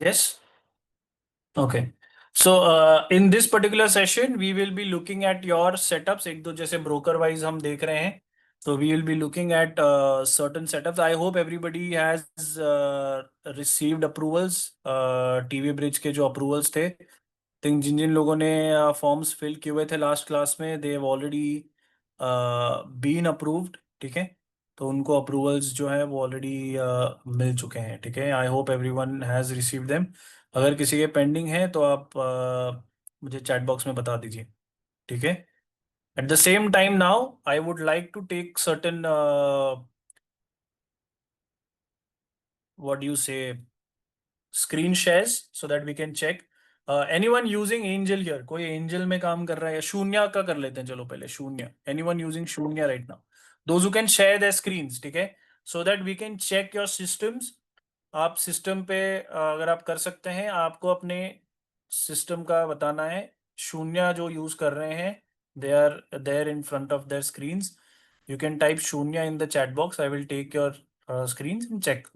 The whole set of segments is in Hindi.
Yes. Okay. So in this particular session, we will be looking at your setups. एक दो जैसे broker wise हम देख रहे हैं. So we will be looking at certain setups. I hope everybody has received approvals. TV Bridge के जो approvals थे. थिंक जिन जिन लोगों ने फॉर्म्स फिल किए हुए थे लास्ट क्लास में they have already been approved. ठीक है. तो उनको अप्रूवल्स जो है वो ऑलरेडी मिल चुके हैं. ठीक है. I hope everyone has received them. अगर किसी के पेंडिंग है तो आप मुझे चैट बॉक्स में बता दीजिए. ठीक है. At the same time now I would like to take certain what you say screen shares so that we can check. Anyone using Angel here. कोई एंजल में काम कर रहा है या शून्य का कर लेते हैं. चलो पहले Shoonya. Anyone using Shoonya right now. Those who can share their screens. ठीक है. So that we can check your systems. आप सिस्टम पे अगर आप कर सकते हैं आपको अपने सिस्टम का बताना है. शून्य जो यूज कर रहे हैं they are there in front of their screens. You can type शून्य in the chat box. I will take your screens and check.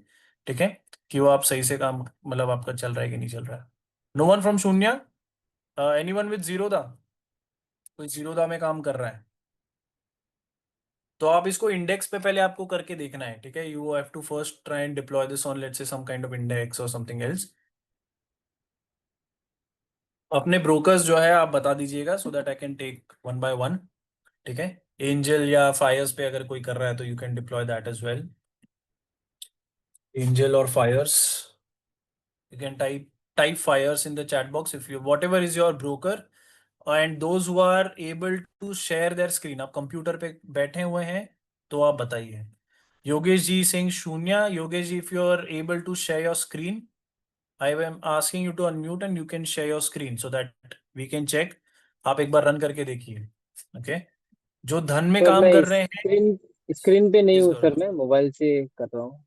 ठीक है. कि वो आप सही से काम मतलब आपका चल रहा है कि नहीं चल रहा है. नो वन फ्रॉम शून्य. Anyone with Zerodha. कोई जीरोधा में काम कर रहा है तो आप इसको इंडेक्स पे पहले आपको करके देखना है. ठीक है. You have to first try and deploy this on let's say some kind of index और समथिंग एल्स. अपने ब्रोकर्स जो है आप बता दीजिएगा so that I can take one by one. ठीक है. एंजल या फायर्स पे अगर कोई कर रहा है तो you can deploy that as well. Angel और Fyers. You can type fires in the chat box if you whatever is your broker and those who are able to share their screen. आप कंप्यूटर पे बैठे हुए हैं तो आप बताइए. योगेश जी सिंह शून्य. Yogesh ji if you are able to share your screen I am asking you to unmute and you can share your screen so that we can check. आप एक बार रन करके देखिए. ओके. जो धन में सर काम मैं कर रहे हैं. स्क्रीन स्क्रीन पे नहीं प्लीज हूँ करो. सर, मैं मोबाइल से कर रहा हूँ।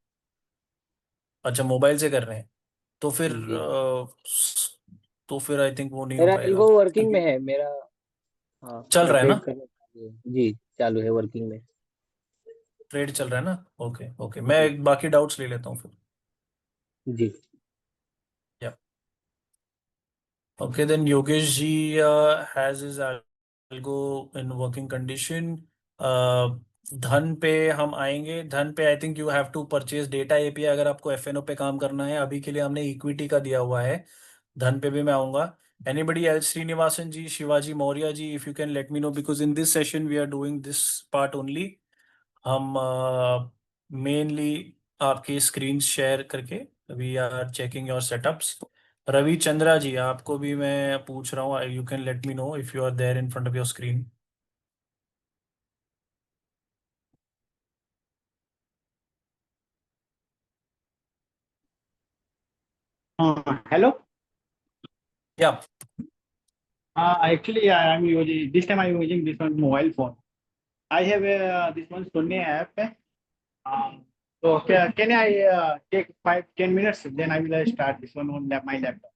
अच्छा मोबाइल से कर रहे हैं तो जी तो फिर आई थिंक वो नहीं हो मेरा पाएगा एल्गो वर्किंग में क्योंकि है मेरा। हाँ चल मेरा रहा है ना. ट्रेड करने चालू है। जी चालू है वर्किंग में। ट्रेड चल रहा है ना. Okay okay. जी मैं बाकी डाउट्स ले लेता हूँ फिर. जी या okay then Yogesh ji has his algo in working condition. Dhan पे हम आएंगे. धन पे I think you have to purchase data API अगर आपको एफएनओ पे काम करना है. अभी के लिए हमने इक्विटी का दिया हुआ है. धन पे भी मैं आऊंगा. Anybody else. Srinivasan ji. Shivaji Maurya ji. If you can let me know because in this session we are doing this part only. हम मेनली आपकी स्क्रीन शेयर करके we are checking your setups. Ravi Chandra ji आपको भी मैं पूछ रहा हूँ. You can let me know if you are there in front of your screen. Hello. या Actually, I am using this time. I am using this one mobile phone. I have this one Sony app. So can I take 5-10 minutes? Then I will start this one on my laptop.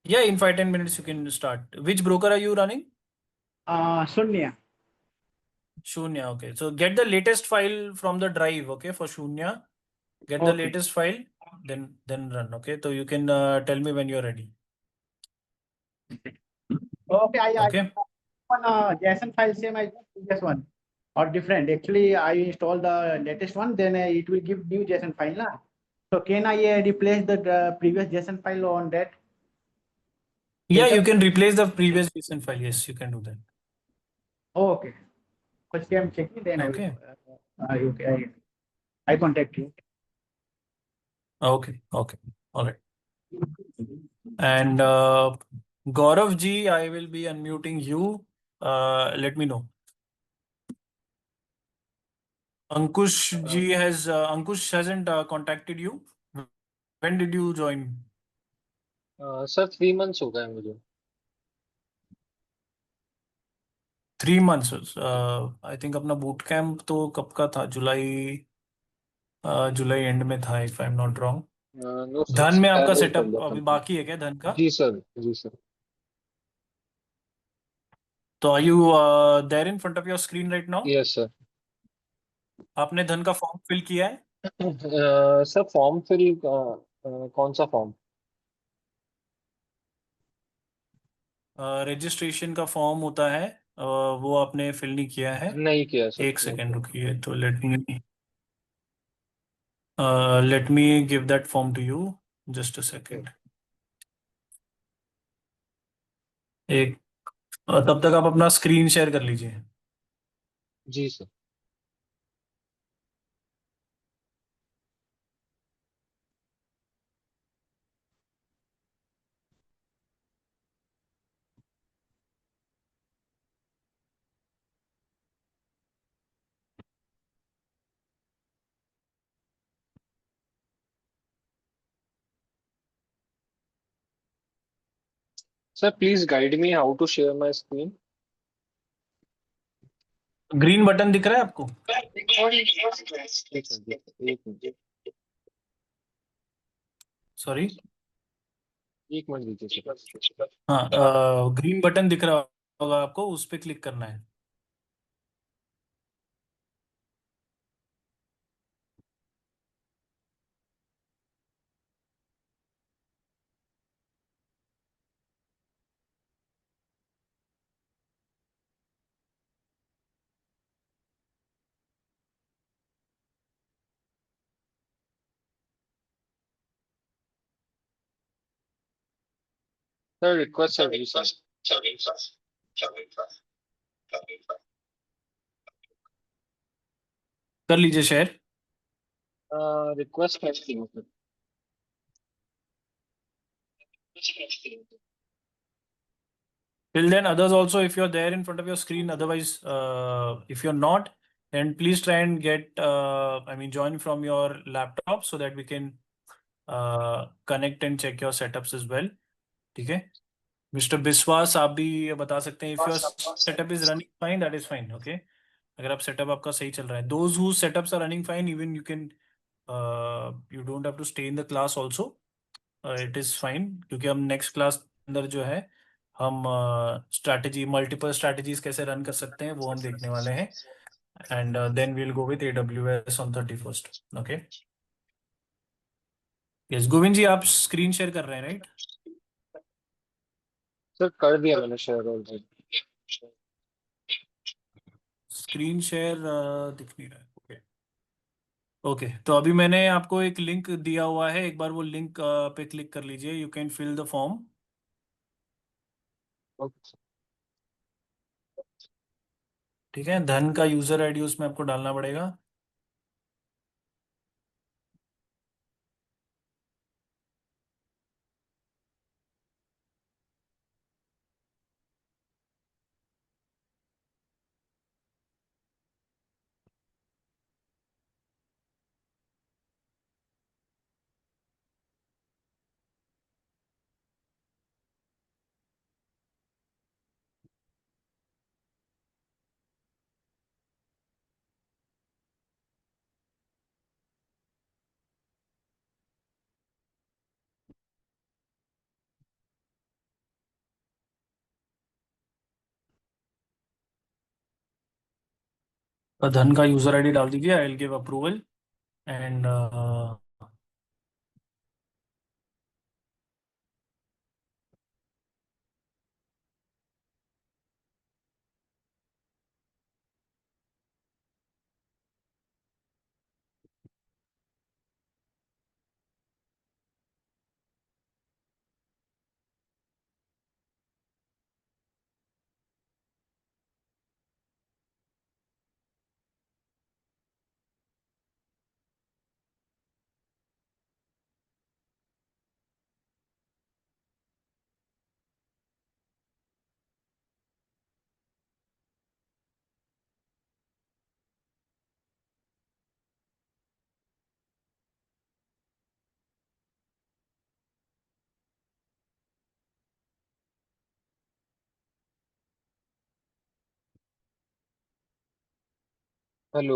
या इन 5-10 minutes you can start. Which broker are you running? Sony. Shunya. Okay, so get the latest file from the drive. Okay, for Shunya, get the Okay. latest file, then run. Okay, so you can tell me when you're ready. Okay. I Okay. one JSON file same as previous one or different. Actually, I install the latest one. Then it will give new JSON file now. So can I replace the previous JSON file on that? Yeah, you Later? can replace the previous JSON file. Yes, you can do that. Okay. First I'm checking. Then Okay. okay. I contact you. Okay. Okay. All right. And Gaurav ji, I will be unmuting you. Let me know. Ankush ji has Ankush hasn't contacted you. When did you join? Sir 3 months हो गए मुझे। 3 months. I think अपना बूट कैंप तो कब का था. जुलाई एंड में था if I am not wrong. No sir Dhan में आपका स्टार्ट सेटअप फ्रॉम द अभी कंपनी। बाकी है क्या धन का. जी सर जी सर। तो are you there in front of your screen right now. Yes sir. आपने धन का फॉर्म फिल किया है. सर फॉर्म फिल कौन सा फॉर्म? रजिस्ट्रेशन का फॉर्म होता है, वो आपने फिल नहीं किया है। नहीं किया सर, एक नहीं सेकेंड किया। रुकिए, तो let me give that form to you. Just a second. एक तब तक आप अपना स्क्रीन शेयर कर लीजिए। जी sir. Sir please guide me how to share my screen. Green button दिख रहा है आपको? ठीक है जी, एक मिनट। सॉरी। एक मिनट दीजिए सर। हाँ, ग्रीन बटन दिख रहा होगा आपको, उस पर क्लिक करना है। Sir request service sir. कर लीजिए शेयर। रिक्वेस्ट करती हूँ sir. Till then, others also, if you're there in front of your screen, otherwise, if you're not, then please try and get, join from your laptop so that we can connect and check your setups as well. ठीक है? Mr. Biswas, आप भी बता सकते हैं, if your setup is running fine, that is fine, okay? अगर आप setup आपका सही चल रहा है, those whose setups are running fine, even you can, you don't have to stay in the class also. It is fine, क्योंकि हम next class अंदर जो है, हम स्ट्रैटेजी, मल्टीपल स्ट्रैटेजीज कैसे रन कर सकते हैं वो हम देखने वाले हैं। And then we'll go with AWS on 31st। Okay, yes Govind ji, आप स्क्रीन शेयर कर रहे हैं राइट? सर कर दिया मैंने शेयर ऑलरेडी। स्क्रीन शेयर दिख नहीं रहा है। ओके ओके, तो अभी मैंने आपको एक लिंक दिया हुआ है, एक बार वो लिंक पे क्लिक कर लीजिए। You can fill the form. Okay. ठीक है, धन का यूजर आईडी उसमें आपको डालना पड़ेगा। धन का यूजर आईडी डाल दीजिए। I will give approval and hello.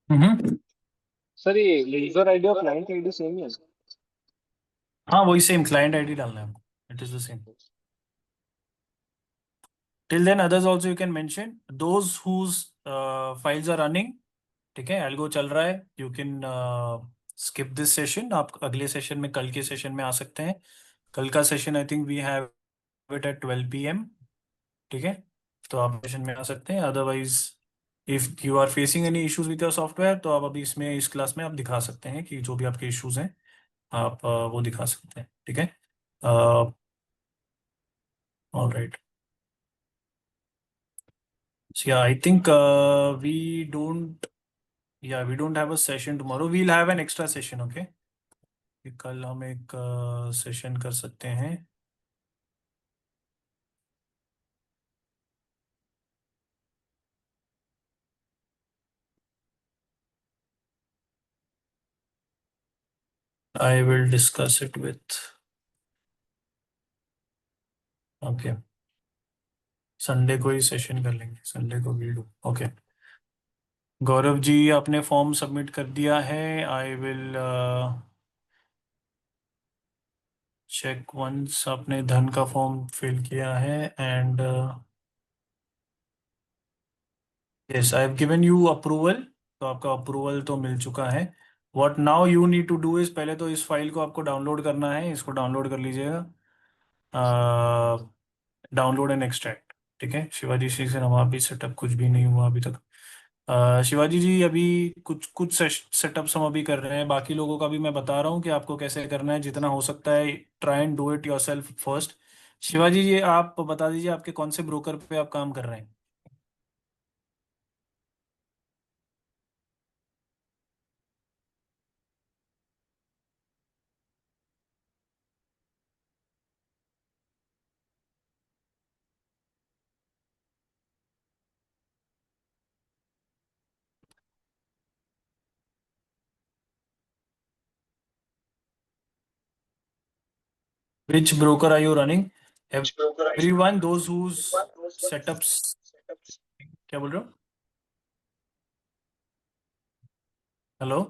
Hmm. Sir ये यूजर आईडी और क्लाइंट आईडी सेम ही है? हाँ, वही सेम क्लाइंट आईडी डालना है आपको। It is the same. Till then, others also you can mention those whose files are running. ठीक है, Algo चल रहा है, you can skip this session, आप अगले सेशन में, कल के सेशन में आ सकते हैं। कल का session I think we have it at 12 PM। ठीक है, तो आप सेशन में आ सकते हैं। Otherwise if you are facing any issues with your software, तो आप अभी इसमें, इस क्लास में आप दिखा सकते हैं कि जो भी आपके इश्यूज हैं आप वो दिखा सकते हैं। ठीक है, alright. So yeah, I think we don't have a session tomorrow. We'll have an extra session, okay? कि कल हम एक सेशन कर सकते हैं। I will discuss it with, okay, Sunday को ही सेशन कर लेंगे, संडे को we'll do, okay। Gaurav ji, आपने फॉर्म सबमिट कर दिया है। आई विल चेक वंस आपने धन का फॉर्म फिल किया है। And yes, I have given you approval, तो आपका अप्रूवल तो मिल चुका है। What now you need to do is, पहले तो इस फाइल को आपको डाउनलोड करना है, इसको डाउनलोड कर लीजिएगा। Download and extract. ठीक है, शिवाजी श्री से वहाँ भी सेटअप कुछ भी नहीं हुआ अभी तक। शिवाजी जी, अभी कुछ कुछ सेटअप्स हम अभी कर रहे हैं, बाकी लोगों का भी मैं बता रहा हूँ कि आपको कैसे करना है, जितना हो सकता है try and do it yourself first. Shivaji ji, आप बता दीजिए आपके कौन से ब्रोकर पे आप काम कर रहे हैं। Which broker are you running? Everyone, those whose setups, क्या बोल रहे हो? Hello,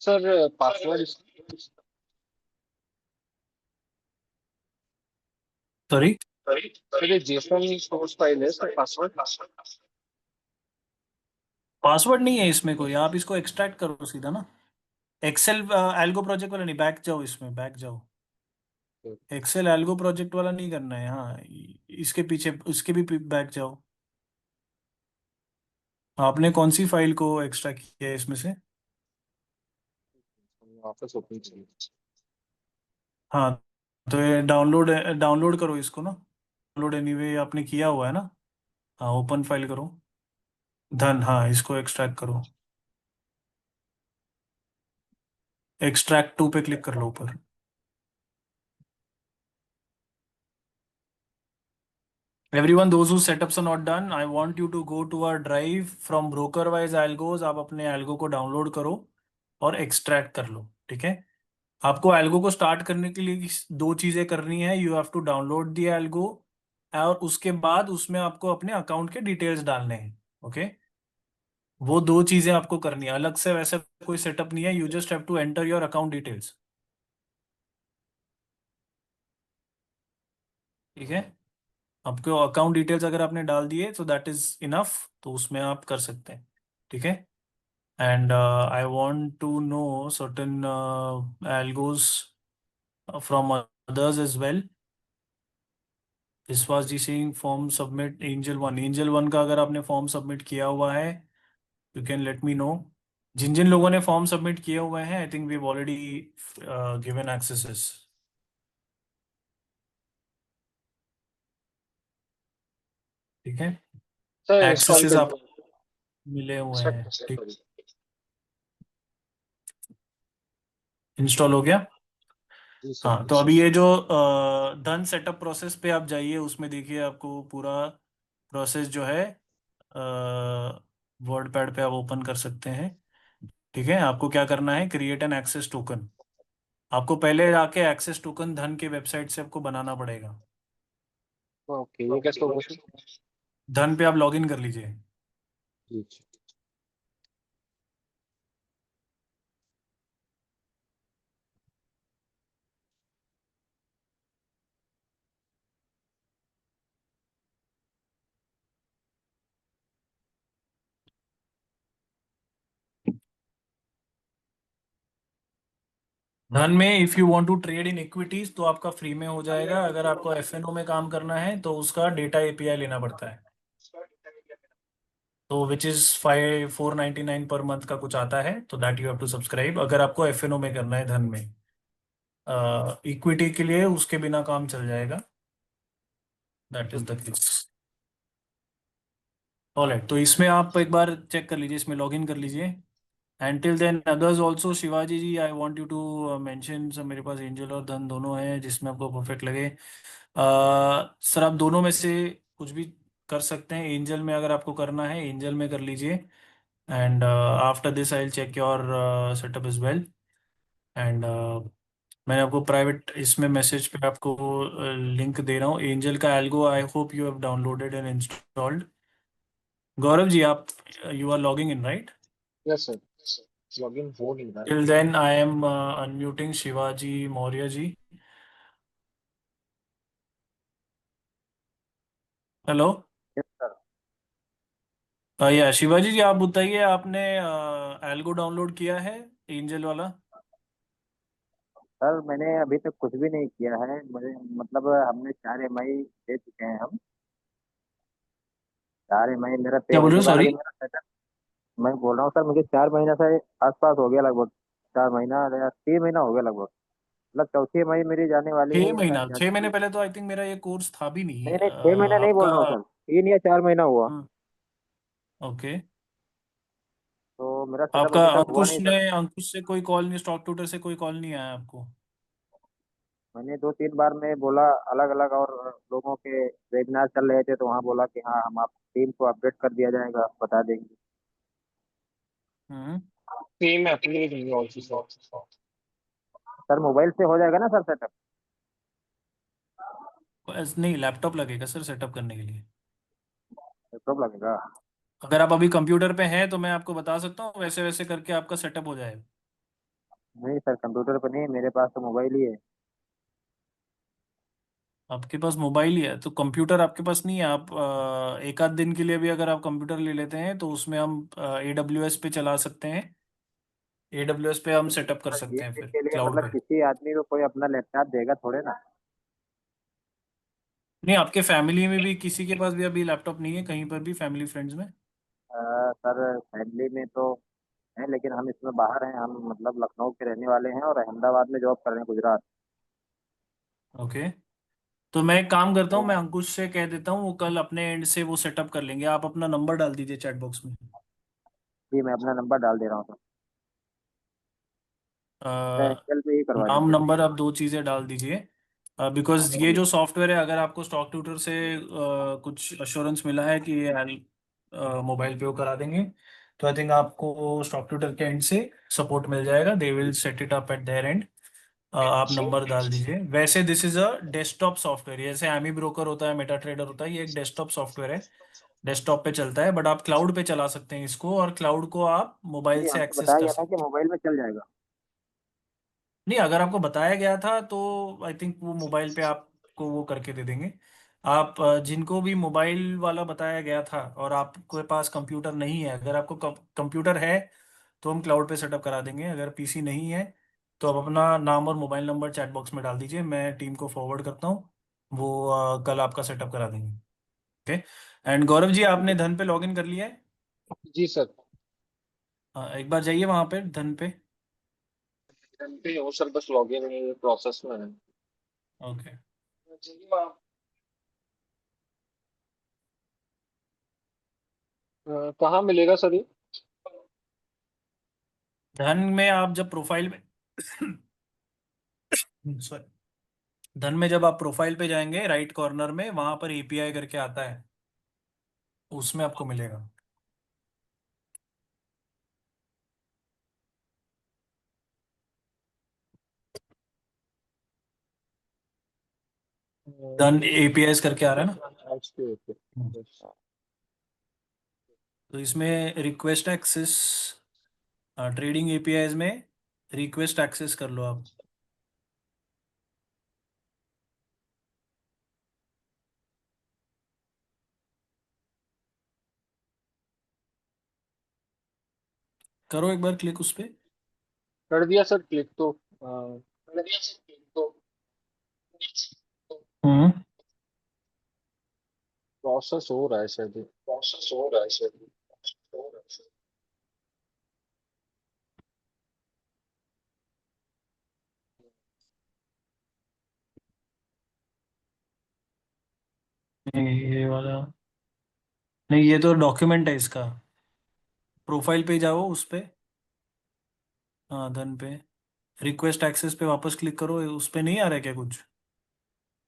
sir password, sorry, sir ये जेसन सोर्स फाइल है, सर पासवर्ड। पासवर्ड नहीं है इसमें कोई, आप इसको एक्सट्रैक्ट करो सीधा ना। एक्सेल एल्गो प्रोजेक्ट वाला नहीं, बैक जाओ, इसमें बैक जाओ। एक्सेल एल्गो प्रोजेक्ट वाला नहीं करना है, हाँ, इसके पीछे, उसके भी बैक जाओ। आपने कौन सी फाइल को एक्सट्रैक्ट किया है इसमें से? वापस ओपन चाहिए। हाँ, तो ये डाउनलोड डाउनलोड करो इसको ना। डाउनलोड एनीवे आपने किया हुआ है ना। हाँ, ओपन फाइल करो। धन, हाँ, इसको एक्सट्रैक्ट करो। एक्सट्रैक्ट टू पे क्लिक कर लो ऊपर। Everyone, those whose setups are not done, I want you to go to our drive from broker-wise algos। आप अपने algo को डाउनलोड करो और एक्सट्रैक्ट कर लो। ठीक है, आपको algo को स्टार्ट करने के लिए दो चीजें करनी है। You have to download the algo, और उसके बाद उसमें आपको अपने अकाउंट के डिटेल्स डालने हैं। ओके, वो दो चीजें आपको करनी है, अलग से वैसे कोई सेटअप नहीं है। You just have to enter your account details. ठीक है, आपको अकाउंट डिटेल्स अगर आपने डाल दिए तो दैट इज इनफ, तो उसमें आप कर सकते हैं। ठीक है, and I want to know certain algos from others as well। Vishwas ji Singh, form submit Angel One का अगर आपने फॉर्म सबमिट किया हुआ है, you can let me know. जिन जिन लोगों ने फॉर्म सबमिट किए हुए हैं, I think we already given accesses. ठीक है, सर इंस्टॉल एक्सेसेस कर आप मिले हुए सर, हैं। ठीक, इंस्टॉल हो गया। जी सर। हाँ, तो अभी ये जो धन सेटअप प्रोसेस पे आप जाइए, उसमें देखिए आपको पूरा प्रोसेस जो है वर्ड पैड पे आप ओपन कर सकते हैं। ठीक है, आपको क्या करना है, क्रिएट एन एक्सेस टोकन। आपको पहले जाके एक्सेस टोकन धन के वेबसाइट से आपको बनाना पड़ेगा। ओके, ये कैसे होगा सर? धन पे आप लॉग इन कर लीजिए। जी जी। धन में if you want to trade in equities तो आपका फ्री में हो जाएगा। अगर आपको एफएनओ में काम करना है तो उसका डेटा एपीआई लेना पड़ता है, तो विच इज 499 पर मंथ का कुछ आता है, तो that you have to subscribe अगर आपको एफएनओ में करना है धन में। इक्विटी के लिए उसके बिना काम चल जाएगा। That is the case. Alright, तो इसमें आप एक बार चेक कर लीजिए, इसमें लॉग इन कर लीजिए। Until then others also, Shivaji ji I want you to mention, मेरे पास एंजल और धन दोनों हैं जिसमें आपको परफेक्ट लगे। सर आप दोनों में से कुछ भी कर सकते हैं। एंजल में अगर आपको करना है एंजल में कर लीजिए, and after this I will check your setup is well. And मैंने आपको प्राइवेट इसमें मैसेज पे आपको लिंक दे रहा हूँ एंजल का algo. I hope you have downloaded and installed. Gaurav ji आप, you are logging in right? Yes sir, login हो नहीं रहा है। Till then I am unmuting Shivaji Maurya ji. Hello. Yes sir. या शिवाजी जी आप बताइए, आपने एल्गो डाउनलोड किया है एंजल वाला? सर मैंने अभी तक कुछ भी नहीं किया है। मुझे मतलब हमने 4 EMI दे चुके हैं हम। 4 EMI मेरा पे क्या बोल होने रहे के हो, बाद सॉरी? अभी मेरा सेटअप, मैं बोल रहा हूँ सर मुझे 4 महीना से आसपास हो गया लगभग। 4 महीना या 3 महीना हो गया लगभग। मतलब चौथी EMI मेरी जाने वाली है छह या महीना शायद जा 6 महीने चुकी है। पहले तो आई थिंक मेरा ये कोर्स था भी नहीं। नहीं नहीं, 6 महीना नहीं बोल आपका? रहा हूँ सर, 3 या 4 महीना हुआ। ओके। तो मेरा सेटअप आपका अभी तक हुआ अंकुश नहीं ने, सर। अंकुश से कोई कॉल नहीं, स्टॉक ट्विटर से कोई कॉल नहीं आया आपको? मैंने 2-3 बार में बोला, अलग अलग और लोगों के वेबिनार चल रहे थे तो वहाँ बोला कि हाँ हम आप टीम को अपडेट कर दिया जाएगा, बता देंगे। हम्म। Same application also sir. Sir mobile से हो जाएगा ना सर सेटअप? नहीं, लैपटॉप लगेगा सर सेटअप करने के लिए। लैपटॉप लगेगा? अगर आप अभी कंप्यूटर पे हैं तो मैं आपको बता सकता हूँ, वैसे वैसे करके आपका सेटअप हो जाएगा। नहीं सर, कंप्यूटर पर नहीं, मेरे पास तो मोबाइल ही है। आपके पास मोबाइल ही है तो कंप्यूटर आपके पास नहीं है। आप एक आध दिन के लिए भी अगर आप कंप्यूटर ले लेते हैं तो उसमें हम AWS पे चला सकते हैं। AWS पे हम सेटअप कर सर सकते एक हैं दिन फिर के लिए क्लाउड मतलब पे। किसी आदमी को कोई अपना लैपटॉप देगा थोड़े ना। नहीं, आपके फैमिली में भी किसी के पास भी अभी लैपटॉप नहीं है कहीं पर भी, फैमिली फ्रेंड्स में? सर फैमिली में तो है, लेकिन हम इसमें बाहर हैं। हम मतलब लखनऊ के रहने वाले हैं और अहमदाबाद में जॉब कर रहे हैं, गुजरात। ओके, तो मैं एक काम करता तो हूँ, मैं अंकुश से कह देता हूँ वो कल अपने एंड से वो सेटअप कर लेंगे। आप अपना नंबर डाल दीजिए चैट बॉक्स में। जी मैं अपना नंबर डाल दे रहा हूँ सर। मैं एक्सेल पे ही करवा नाम दीजिएगा। नंबर आप दो चीज़ें डाल दीजिए, बिकॉज ये जी जो सॉफ्टवेयर है, अगर आपको स्टॉक ट्यूटर से कुछ अश्योरेंस मिला है कि ये मोबाइल पे वो करा देंगे, तो आई थिंक आपको स्टॉक ट्यूटर के एंड से सपोर्ट मिल जाएगा। They will set it up at there and. आप नंबर डाल दीजिए। वैसे this is a desktop software, जैसे एमी ब्रोकर होता है, मेटा ट्रेडर होता है, ये एक डेस्कटॉप सॉफ्टवेयर है। डेस्कटॉप पे चलता है, बट आप क्लाउड पे चला सकते हैं इसको, और क्लाउड को आप मोबाइल जी, से हमको एक्सेस बताया कर गया था कि सकते हैं। मोबाइल में चल जाएगा। नहीं, अगर आपको बताया गया था तो आई थिंक वो मोबाइल पे आपको वो करके दे देंगे। आप जिनको भी मोबाइल वाला बताया गया था और आपके पास कंप्यूटर नहीं है, अगर आपको कंप्यूटर है तो हम क्लाउड पे सेटअप करा देंगे। अगर पीसी नहीं है तो आप अपना नाम और मोबाइल नंबर चैट बॉक्स में डाल दीजिए, मैं टीम को फॉरवर्ड करता हूँ। वो कल आपका सेटअप करा देंगे। ओके। एंड गौरव जी, आपने धन पे लॉगिन कर लिया है? जी सर। एक बार जाइए वहां पे धन पे। पे हो सर, बस लॉगिन प्रोसेस में है। ओके। कहाँ मिलेगा सर ये? धन में आप जब प्रोफाइल में सॉरी, धन में जब आप प्रोफाइल पे जाएंगे राइट कॉर्नर में, वहां पर एपीआई करके आता है, उसमें आपको मिलेगा। धन एपीआई करके आ रहा है ना? Okay okay. हम्म। तो इसमें रिक्वेस्ट एक्सेस, ट्रेडिंग एपीआईज में रिक्वेस्ट एक्सेस कर लो आप। करो एक बार क्लिक उस पे। कर दिया सर क्लिक तो हम्म। प्रोसेस हो रहा है शायद। नहीं ये वाला नहीं, ये तो डॉक्यूमेंट है इसका। प्रोफाइल पे जाओ उस पे। हाँ डन पे। रिक्वेस्ट एक्सेस पे वापस क्लिक करो, उस पे नहीं आ रहा है क्या कुछ?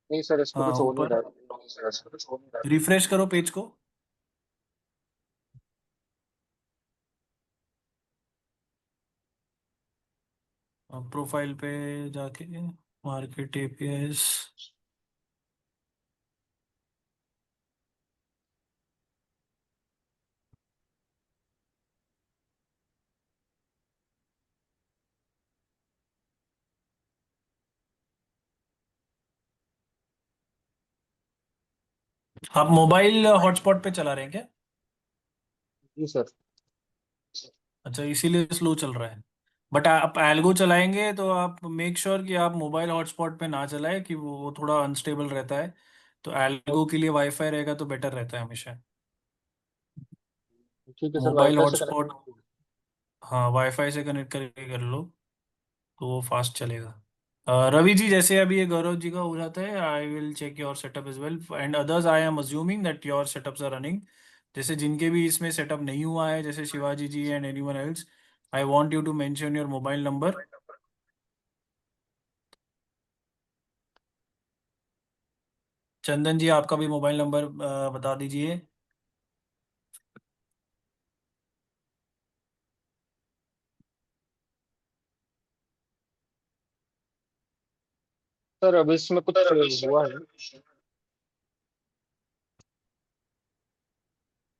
नहीं सर, इस पे हाँ कुछ हो नहीं ऊपर रहा। रिफ्रेश करो पेज को। प्रोफाइल पे जाके मार्केट एपीआईज। आप मोबाइल हॉटस्पॉट पे चला रहे हैं क्या? जी सर। अच्छा इसीलिए स्लो चल रहा है। बट आप एल्गो चलाएंगे तो आप मेक श्योर कि आप मोबाइल हॉटस्पॉट पे ना चलाएं, कि वो थोड़ा अनस्टेबल रहता है। तो एल्गो के लिए वाईफाई रहेगा तो बेटर रहता है हमेशा। ठीक है सर, मोबाइल वाईफाई से कनेक्ट। हॉटस्पॉट, हाँ वाईफाई से कनेक्ट करके कर लो तो वो फास्ट चलेगा। रवि जी, जैसे अभी ये गौरव जी का हो जाता है, I will check your setup as well and others. I am assuming that your setups are running. जैसे जिनके भी इसमें सेटअप नहीं हुआ है, जैसे Shivaji ji and anyone else, I want you to mention your mobile number. Chandan ji आपका भी मोबाइल नंबर बता दीजिए। सर अब इसमें कुछ हुआ है,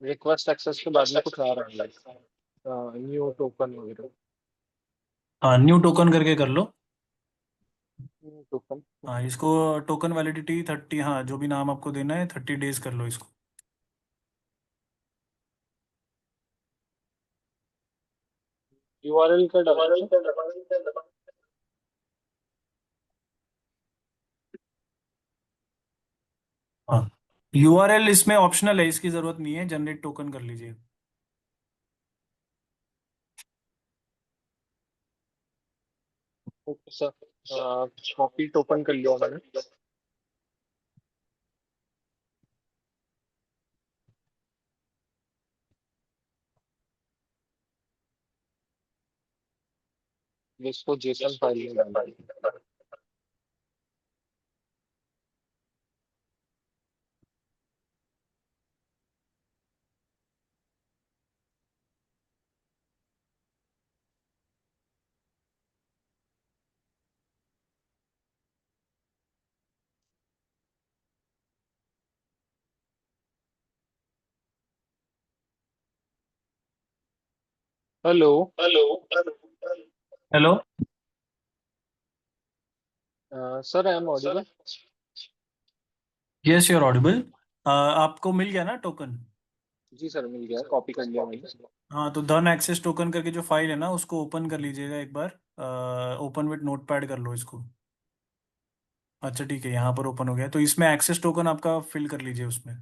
रिक्वेस्ट एक्सेस के बाद में कुछ आ रहा है, न्यू टोकन वगैरह। हाँ न्यू टोकन करके कर लो। टोकन। हाँ इसको टोकन वैलिडिटी 30, हाँ जो भी नाम आपको देना है 30 डेज कर लो इसको। यूआरएल का डालना। हाँ यूआरएल इसमें ऑप्शनल है, इसकी जरूरत नहीं है, जनरेट टोकन कर लीजिए। ओके सर, कॉपी टोकन कर लिया मैंने। इसको जेसन फाइल में डालना। Hello. Hello. Sir I am audible. Yes you are audible. आपको मिल गया ना टोकन? जी सर, मिल गया, कॉपी कर लिया मैंने। हाँ तो धन एक्सेस टोकन करके जो फाइल है ना, उसको ओपन कर लीजिएगा एक बार। ओपन विथ नोटपैड कर लो इसको। अच्छा ठीक है, यहाँ पर ओपन हो गया, तो इसमें एक्सेस टोकन आपका फिल कर लीजिए उसमें।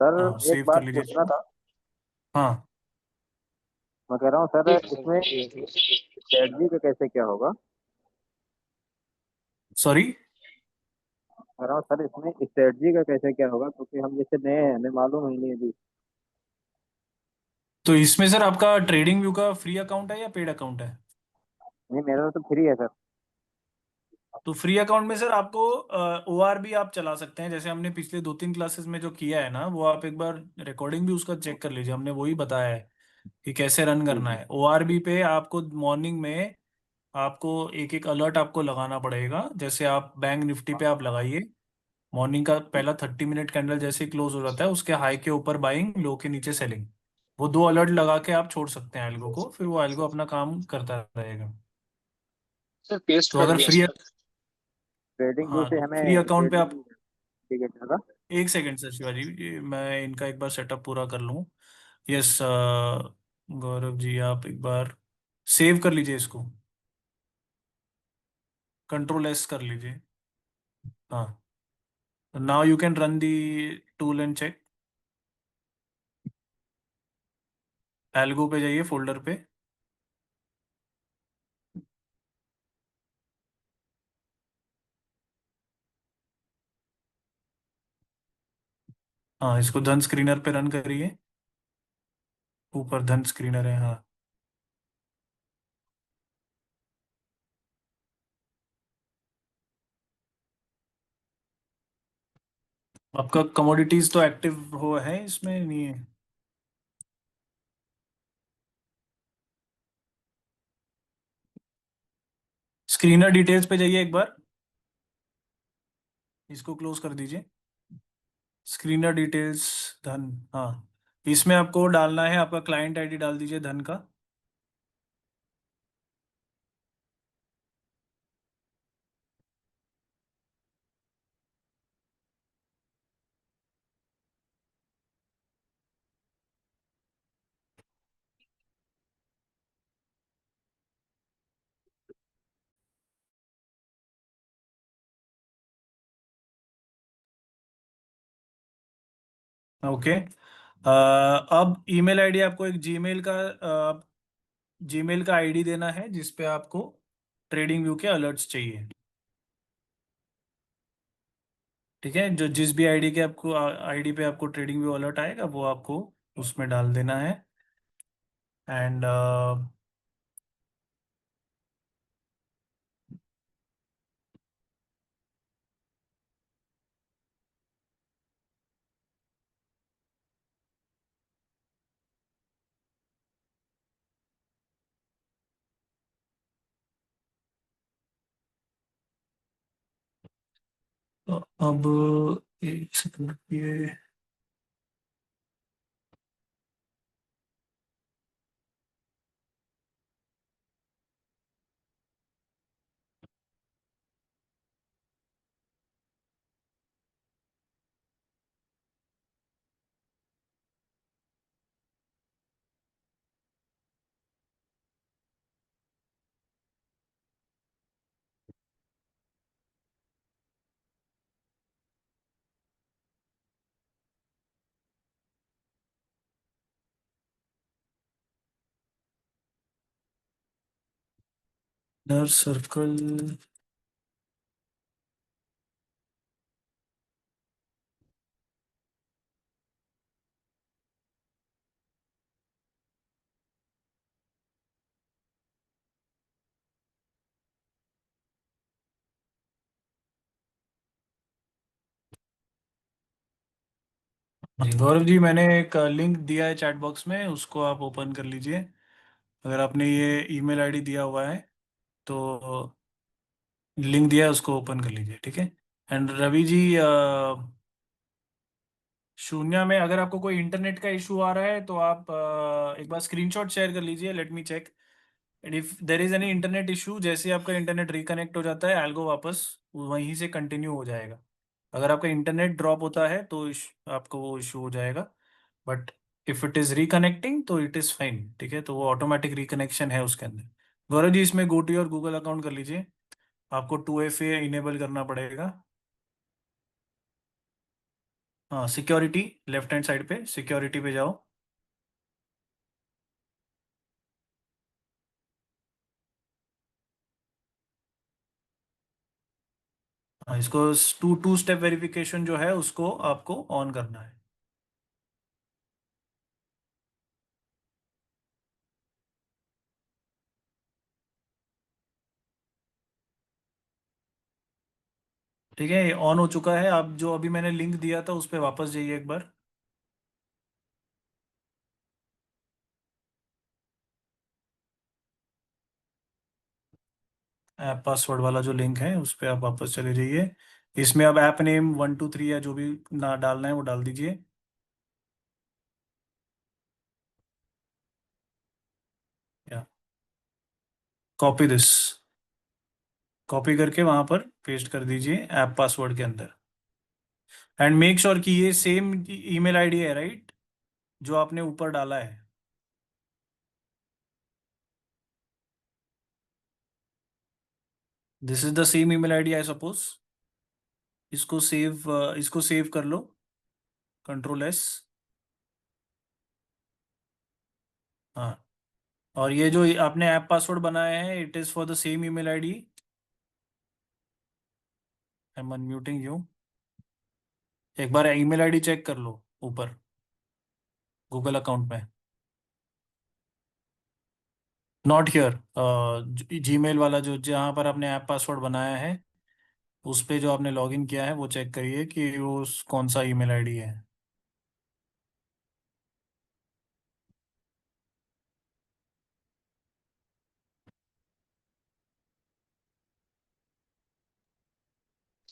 सर हाँ एक सेव कर बात लीजिए पूछना इसको। था। हाँ मैं कह रहा हूँ सर, ठीक है इसमें सर। स्ट्रेटजी का कैसे क्या होगा? सॉरी। कह रहा हूँ सर, इसमें स्ट्रेटजी का कैसे क्या होगा, क्योंकि हम जैसे नए हैं, हमें मालूम ही नहीं अभी। तो इसमें सर आपका ट्रेडिंग व्यू का फ्री अकाउंट है या पेड अकाउंट है? नहीं, मेरा तो फ्री है सर। तो फ्री अकाउंट में सर आपको ORB आप चला सकते हैं, जैसे हमने पिछले 2-3 क्लासेस में जो किया है ना, वो आप एक बार रिकॉर्डिंग भी उसका चेक कर लीजिए, हमने वही बताया है कि कैसे रन करना है। ORB पे आपको मॉर्निंग में आपको एक एक अलर्ट आपको लगाना पड़ेगा, जैसे आप बैंक निफ्टी पे आप लगाइए, मॉर्निंग का पहला 30 मिनट कैंडल जैसे क्लोज हो जाता है, उसके हाई के ऊपर बाइंग, लो के नीचे सेलिंग, वो 2 अलर्ट लगा के आप छोड़ सकते हैं एल्गो को, फिर वो एल्गो अपना काम करता रहेगा। सर पेस्ट तो कर अगर दिया फ्री, सर। ट्रेडिंग व्यू हाँ, से फ्री हमें अकाउंट पे ट्रेडिंग आप, इंडिकेटर का। एक सेकेंड सर शिवाजी, मैं इनका एक बार सेटअप पूरा कर लूँ। यस गौरव जी, आप एक बार सेव कर लीजिए इसको, कंट्रोल S कर लीजिए। हाँ, now you can run the tool and check. Algo पे जाइए, फोल्डर पे। हाँ, इसको धन स्क्रीनर पे रन करिए, ऊपर धन स्क्रीनर है, हाँ। आपका कमोडिटीज तो एक्टिव हो है, इसमें नहीं है? स्क्रीनर डिटेल्स पे जाइए एक बार, इसको क्लोज कर दीजिए। स्क्रीनर डिटेल्स, धन, हाँ, इसमें आपको डालना है, आपका क्लाइंट आईडी डाल दीजिए धन का। ओके, अब ईमेल आईडी आपको एक जीमेल का आईडी देना है, जिस पे आपको ट्रेडिंग व्यू के अलर्ट्स चाहिए। ठीक है, जो जिस भी आईडी के आपको आईडी पे आपको ट्रेडिंग व्यू अलर्ट आएगा, वो आपको उसमें डाल देना है। एंड अब एक सेकंड ये, इनर सर्कल, जी गौरव जी, मैंने एक लिंक दिया है चैट बॉक्स में, उसको आप ओपन कर लीजिए, अगर आपने ये ईमेल आईडी दिया हुआ है तो लिंक दिया है, उसको ओपन कर लीजिए, ठीक है। एंड रवि जी, शून्य में अगर आपको कोई इंटरनेट का इशू आ रहा है तो आप एक बार स्क्रीनशॉट शेयर कर लीजिए, let me check. And if there is any internet issue, जैसे ही आपका इंटरनेट रिकनेक्ट हो जाता है, एल्गो वापस वहीं से कंटिन्यू हो जाएगा। अगर आपका इंटरनेट ड्रॉप होता है तो आपको वो इशू हो जाएगा, but if it is reconnecting तो इट इज फाइन, ठीक है, तो वो ऑटोमेटिक रिकनेक्शन है उसके अंदर। गौरव जी, इसमें गोटी और गूगल अकाउंट कर लीजिए, आपको 2FA इनेबल करना पड़ेगा। हाँ, सिक्योरिटी, लेफ्ट हैंड साइड पे सिक्योरिटी पे जाओ। हाँ, इसको टू स्टेप वेरिफिकेशन जो है उसको आपको ऑन करना है। ठीक है, ये ऑन हो चुका है। आप जो अभी मैंने लिंक दिया था उस पर वापस जाइए एक बार। ऐप पासवर्ड वाला जो लिंक है उस पर आप वापस चले जाइए। इसमें अब ऐप नेम 123 या जो भी ना डालना है वो डाल दीजिए। या कॉपी दिस, कॉपी करके वहां पर पेस्ट कर दीजिए ऐप पासवर्ड के अंदर। एंड मेक श्योर कि ये सेम ईमेल आईडी है, राइट, जो आपने ऊपर डाला है। This is the same email ID I suppose. इसको सेव कर लो, कंट्रोल S। हाँ, और ये जो आपने ऐप पासवर्ड बनाया है, it is for the same email ID. I am unmuting you. एक बार ईमेल आईडी चेक कर लो ऊपर गूगल अकाउंट में। नॉट हियर, जीमेल वाला जो जहाँ पर आपने ऐप पासवर्ड बनाया है उस पे जो आपने लॉगिन किया है वो चेक करिए कि वो कौन सा ईमेल आईडी है।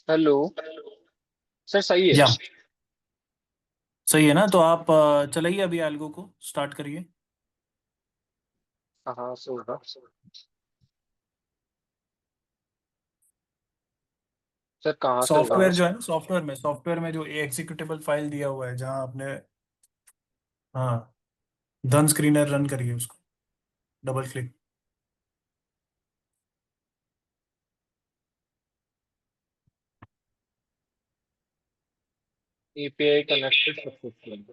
हेलो सर, सही है। या सही है ना, तो आप चलाइए अभी एल्गो को स्टार्ट करिए। हाँ सर होगा। सर कहाँ से होगा वो? सॉफ्टवेयर जो है ना, सॉफ्टवेयर में जो एग्जीक्यूटेबल फाइल दिया हुआ है जहाँ आपने, हाँ, धन स्क्रीनर रन करिए उसको, double click. API connected successful.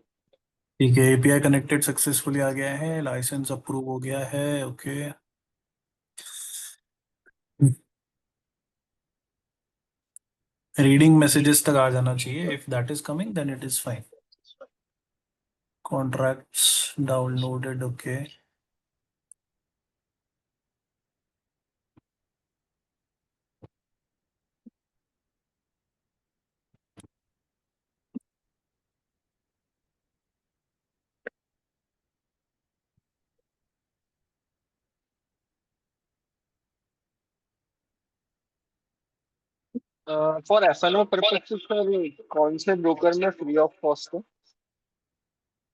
ठीक है, एपीआई कनेक्टेड सक्सेसफुली आ गया है, लाइसेंस अप्रूव हो गया है, ओके। रीडिंग मैसेजेस तक आ जाना चाहिए। If that is coming then it is fine. Contracts downloaded, okay. For FNO purpose sir, कौन से ब्रोकर में फ्री ऑफ कॉस्ट है?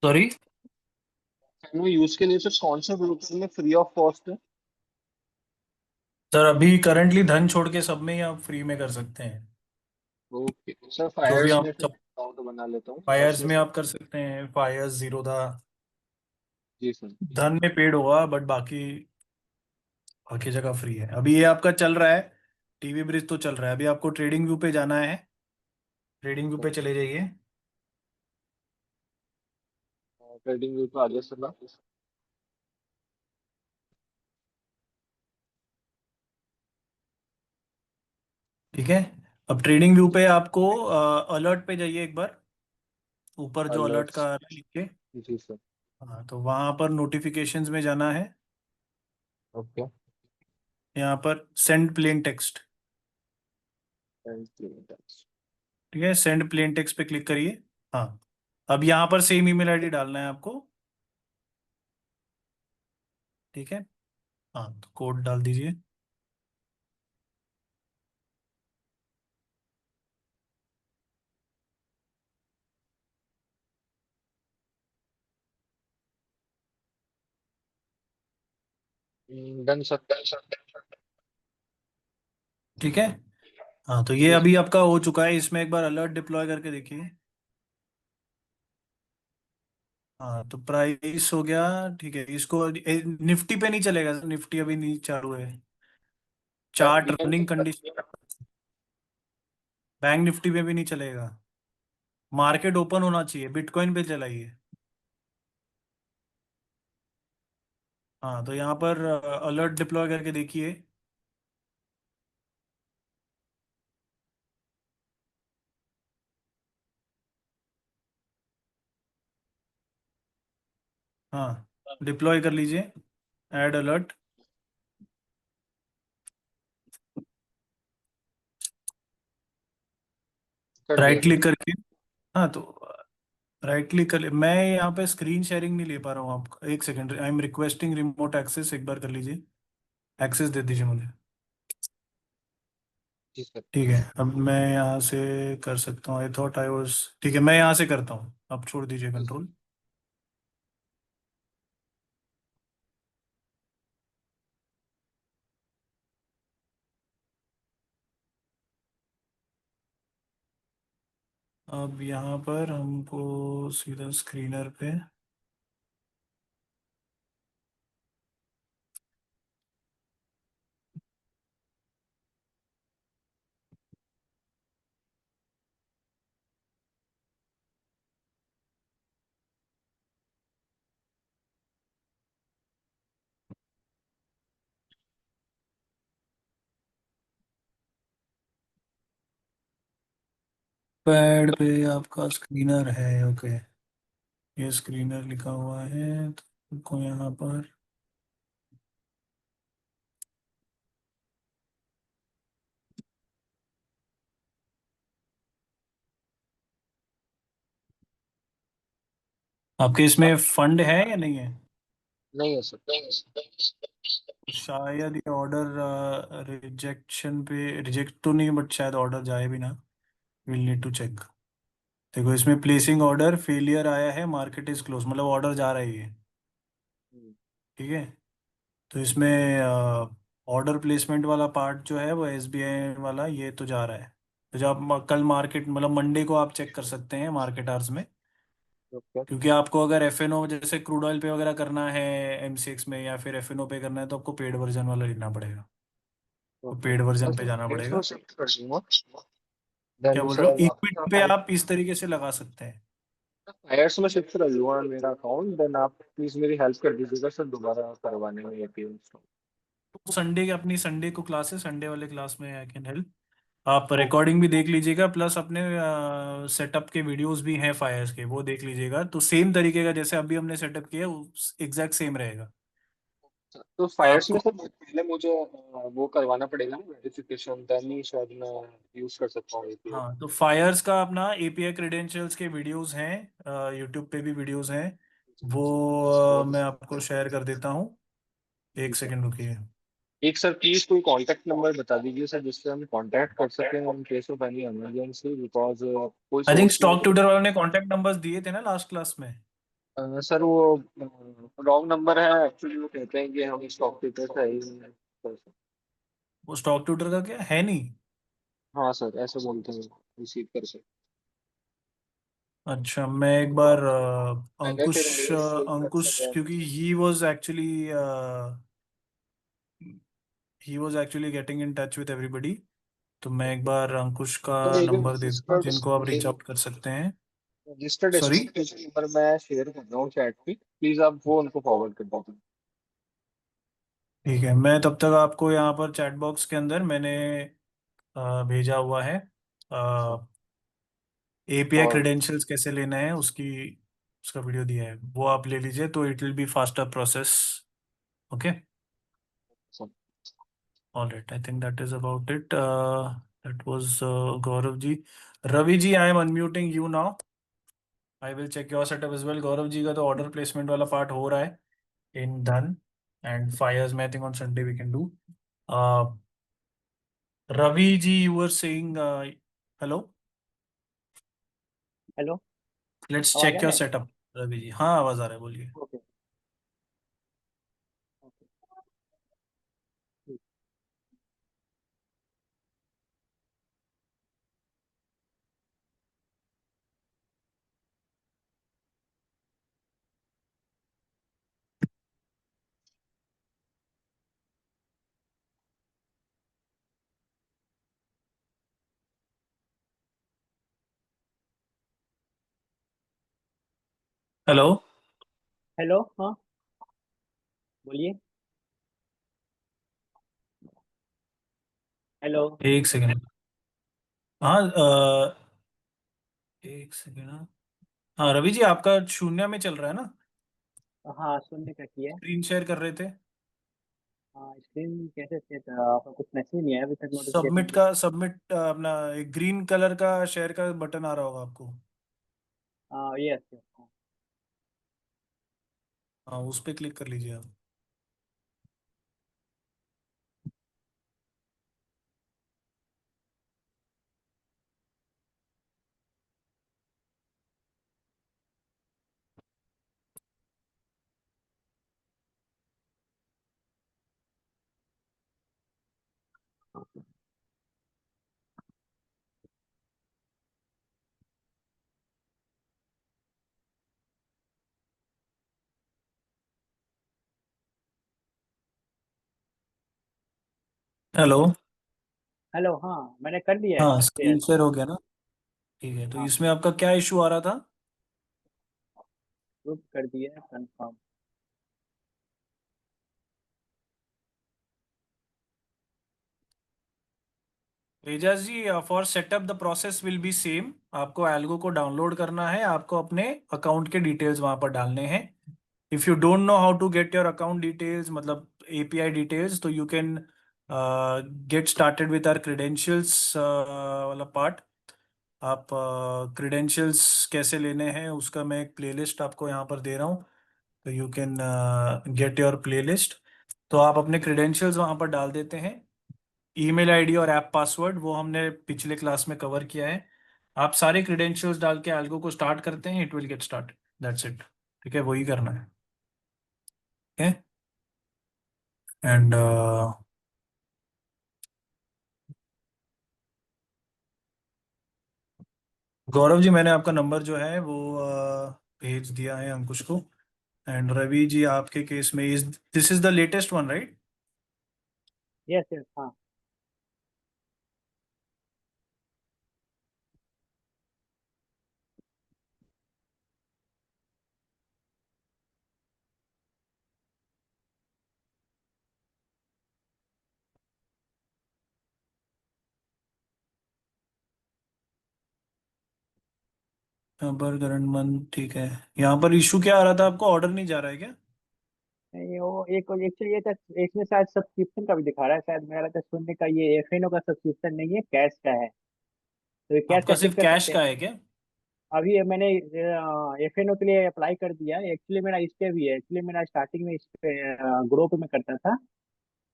सॉरी, एफएनओ यूज के लिए सर कौन से ब्रोकर में फ्री ऑफ कॉस्ट है? सर अभी करंटली धन छोड़ के सब में ही आप फ्री में कर सकते हैं। ओके सर, जो भी फायर्स आप में फिर सब अकाउंट बना लेता हूँ फायर्स कैसे में सर? आप कर सकते हैं, फायर्स, जीरोधा। जी सर। धन में पेड होगा बट बाकी बाकी जगह फ्री है। अभी ये आपका चल रहा है, टीवी ब्रिज तो चल रहा है। अभी आपको ट्रेडिंग व्यू पे जाना है, ट्रेडिंग व्यू पे चले जाइए। ट्रेडिंग व्यू तो आ गया सर ना? ठीक है, अब ट्रेडिंग व्यू पे आपको अलर्ट पे जाइए एक बार, ऊपर जो अलर्ट अलर्ट्स। का आ रहा है लिख के। जी सर। हाँ, तो वहां पर नोटिफिकेशंस में जाना है। ओके। यहाँ पर send plain text, thank you. ठीक है, सेंड प्लेन टेक्स्ट पे क्लिक करिए। हाँ, अब यहाँ पर सेम ईमेल आईडी डालना है आपको। ठीक है, हाँ, तो कोड डाल दीजिए। Done sir. ठीक है, हाँ, तो ये जी अभी सर। आपका हो चुका है। इसमें एक बार अलर्ट डिप्लॉय करके देखिए। हाँ, तो प्राइस हो गया। ठीक है, इसको निफ्टी पे नहीं चलेगा, निफ्टी अभी नहीं चालू है। Chart running condition, bank Nifty पे भी नहीं चलेगा। मार्केट ओपन होना चाहिए, बिटकॉइन पे चलाइए। हाँ, तो यहाँ पर अलर्ट डिप्लॉय करके देखिए। हाँ, डिप्लॉय कर लीजिए, ऐड अलर्ट। कर दिया राइट सर। क्लिक करके, हाँ तो राइट क्लिक कर ले। मैं यहाँ पे स्क्रीन शेयरिंग नहीं ले पा रहा हूँ आपका, एक second, I am requesting remote access, एक बार कर लीजिए, एक्सेस दे दीजिए मुझे। जी सर। ठीक है, अब मैं यहाँ से कर सकता हूँ, आई थॉट आई वाज, ठीक है मैं यहाँ से करता हूँ, अब छोड़ दीजिए जी सर। कंट्रोल। अब यहाँ पर हमको सीधा स्क्रीनर पे, पैड पे आपका स्क्रीनर है, ओके, ये स्क्रीनर लिखा हुआ है, तो को यहाँ पर आपके इसमें फंड है या नहीं है? नहीं है सर। शायद ये ऑर्डर रिजेक्शन पे, रिजेक्ट तो नहीं, बट शायद ऑर्डर जाए भी ना, विल नीड टू चेक। देखो इसमें प्लेसिंग ऑर्डर फेलियर आया है, मार्केट इज क्लोज, मतलब ऑर्डर जा रहा है ये, हम्म, ठीक है। तो इसमें ऑर्डर प्लेसमेंट वाला पार्ट जो है वो एसबीआई वाला, ये तो जा रहा है। तो जब आप कल मार्केट, मतलब मंडे को आप चेक कर सकते हैं मार्केट आवर्स में, ओके। क्योंकि आपको अगर एफ एन ओ जैसे क्रूड ऑयल पे वगैरह करना है एमसीएक्स में, या फिर एफ एन ओ पे करना है, तो आपको पेड वर्जन वाला लेना पड़ेगा, तो ओके पेड वर्जन पे सर, जाना डेढ़ सौ पड़ेगा। शिफ्ट कर दूंगा। क्या देन बोल रहे हो? सर इक्विटी पे आप इस तरीके से लगा सकते हैं। फायर्स में शिफ्ट कर लूंगा मेरा अकाउंट, देन आप प्लीज मेरी हेल्प कर दीजिएगा सर दोबारा करवाने में एपीएम। तो संडे के, अपनी संडे को क्लास है, संडे वाले क्लास में आई कैन हेल्प। आप ओके रिकॉर्डिंग भी देख लीजिएगा, प्लस अपने सेटअप के वीडियोस भी हैं फायर्स के, वो देख लीजिएगा, तो सेम तरीके का जैसे अभी हमने सेटअप किया एग्जैक्ट सेम रहेगा सर। तो फायर्स में आपको। सर पहले मुझे वो करवाना पड़ेगा ना वेरिफिकेशन, देन ही शायद मैं यूज कर सकता हूँ एपीएम। हाँ, तो फायर्स का अपना एपीआई क्रेडेंशियल्स के वीडियोस हैं, यूट्यूब पे भी वीडियोस हैं, वो मैं आपको शेयर कर देता हूँ, जी एक सर। सेकंड रुकिए। एक सर प्लीज कोई कांटेक्ट नंबर बता दीजिए सर जिससे हम कांटेक्ट कर सकें in case of any emergency, because कोई आई थिंक सोर्स नहीं स्टॉक ट्यूटर वालों ने कॉन्टैक्ट नंबर्स दिए थे ना लास्ट क्लास में। सर वो रॉन्ग नंबर है एक्चुअली, वो कहते हैं कि हम स्टॉक कीपर से ही हैं। वो स्टॉक ट्यूटर का क्या है नहीं? हाँ सर ऐसे बोलते हैं रिसीव कर सर। अच्छा, मैं एक बार मैंने अंकुश, फिर मेल सेव कर अंकुश, सके। क्योंकि he was actually getting in touch with everybody, तो मैं एक बार अंकुश का तो एक नंबर दे देता हूँ रजिस्टर्ड जिनको आप रीच आउट कर सकते हैं। Registered sorry. एसोसिएशन नंबर मैं शेयर कर रहा हूँ चैट पे, प्लीज आप वो उनको फॉरवर्ड कर दीजिए। ठीक है, मैं तब तक आपको यहाँ पर चैट बॉक्स के अंदर मैंने भेजा हुआ है, अच्छा। एपीआई और क्रेडेंशियल्स कैसे लेना है उसकी, उसका वीडियो दिया है, वो आप ले लीजिए, तो it will be faster process. Okay, sir all right, I think that is about it, that was Gaurav ji. Ravi ji, I am unmuting you now, I will check your setup as well. Gaurav ji का तो ऑर्डर प्लेसमेंट वाला पार्ट हो रहा है इन डन, एंड फायर्स में I think on Sunday we can do. Ravi ji, you were saying, hello, hello, let's आवाज आ चेक योर रहा है? सेटअप। रवि जी, हाँ आवाज आ रहा है, बोलिए। Okay okay. हेलो, हेलो, हाँ, बोलिए। हेलो। एक सेकेंड, हाँ एक सेकेंड, हाँ हाँ, रवि जी आपका शून्य में चल रहा है ना, हाँ, सुनने का किया। स्क्रीन शेयर कर रहे थे। हाँ स्क्रीन कैसे सेट, आपका कुछ मैसेज नहीं आया अभी तक सबमिट नोटिफिकेशन। का सबमिट अपना एक ग्रीन कलर का शेयर का बटन आ रहा होगा आपको। हाँ ये अच्छा। हाँ, उस पे क्लिक कर लीजिए आप। हेलो। हेलो, हाँ मैंने कर दिया है हाँ, शेयर। स्क्रीन शेयर हो गया ना। ठीक है, तो हाँ इसमें आपका क्या इशू आ रहा था? ग्रुप कर दिया है confirm. Ejaz ji, for setup the process will be same. आपको एल्गो को डाउनलोड करना है, आपको अपने अकाउंट के डिटेल्स वहां पर डालने हैं। If you don't know how to get your account details, मतलब एपीआई डिटेल्स, तो you can get started with our credentials वाला पार्ट। आप क्रेडेंशियल्स कैसे लेने हैं उसका मैं एक प्लेलिस्ट आपको यहाँ पर दे रहा हूँ, तो you can get your playlist. तो आप अपने क्रेडेंशियल्स वहाँ पर डाल देते हैं। ईमेल आईडी और ऐप पासवर्ड वो हमने पिछले क्लास में कवर किया है। आप सारे क्रेडेंशियल्स डाल के एल्गो को स्टार्ट करते हैं, it will get start. That's it. ठीक है, वही करना है। ठीक है। एंड गौरव जी, मैंने आपका नंबर जो है वो भेज दिया है अंकुश को। एंड रवि जी, आपके केस में is this is the latest one, right? Yes yes हाँ। बर्गर मन, ठीक है। यहाँ पर इशू क्या आ रहा था आपको? ऑर्डर नहीं जा रहा है क्या? नहीं वो एक एक्चुअली ये था, इसमें शायद सब्सक्रिप्शन का भी दिखा रहा है, शायद मेरा लगता है सुनने का ये एफएनओ का सब्सक्रिप्शन नहीं है, कैश का है। तो ये कैश का आपका चेक सिर्फ कर कैश सकते हैं। का है क्या? अभी ये मैंने एफएनओ के लिए अप्लाई कर दिया है, एक्चुअली मेरा इस पे भी है, एक्चुअली मेरा स्टार्टिंग में इस पे ग्रो पे मैं करता था।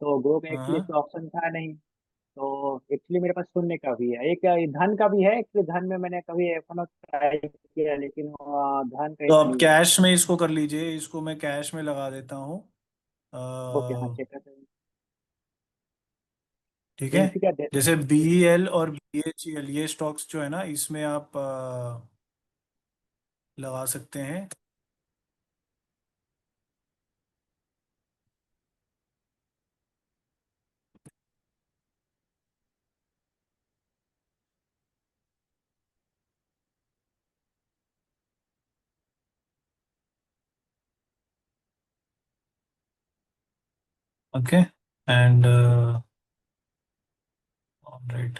तो ग्रो पे एक्चुअली इस हाँ, पे ऑप्शन था नहीं। तो एक्चुअली मेरे पास सुनने का भी है, एक धन का भी है। एक्चुअली धन में मैंने कभी एफएनओ ट्राई किया लेकिन धन का तो इतना आप नहीं हुआ। कैश में इसको कर लीजिए, इसको मैं कैश में लगा देता हूँ। ओके हाँ अ, चेक कर सकते हैं। ठीक है। बेनिफिट क्या दे। जैसे BEL और BHEL ये स्टॉक्स जो है ना, इसमें आप लगा सकते हैं। ओके। एंड ऑलराइट,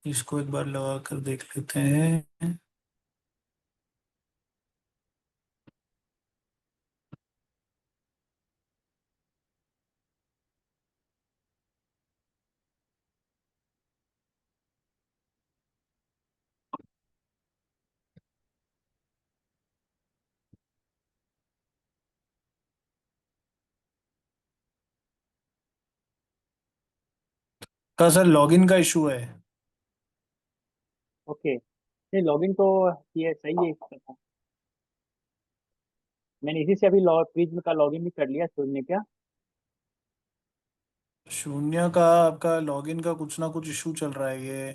इसको एक बार लगा कर देख लेते हैं। का सर लॉगिन का इशू है। ओके नहीं लॉगिन तो ये सही है इसका। मैंने इसी से अभी प्रिज्म का लॉगिन भी कर लिया सुनने का। शून्य का आपका लॉगिन का कुछ ना कुछ इशू चल रहा है।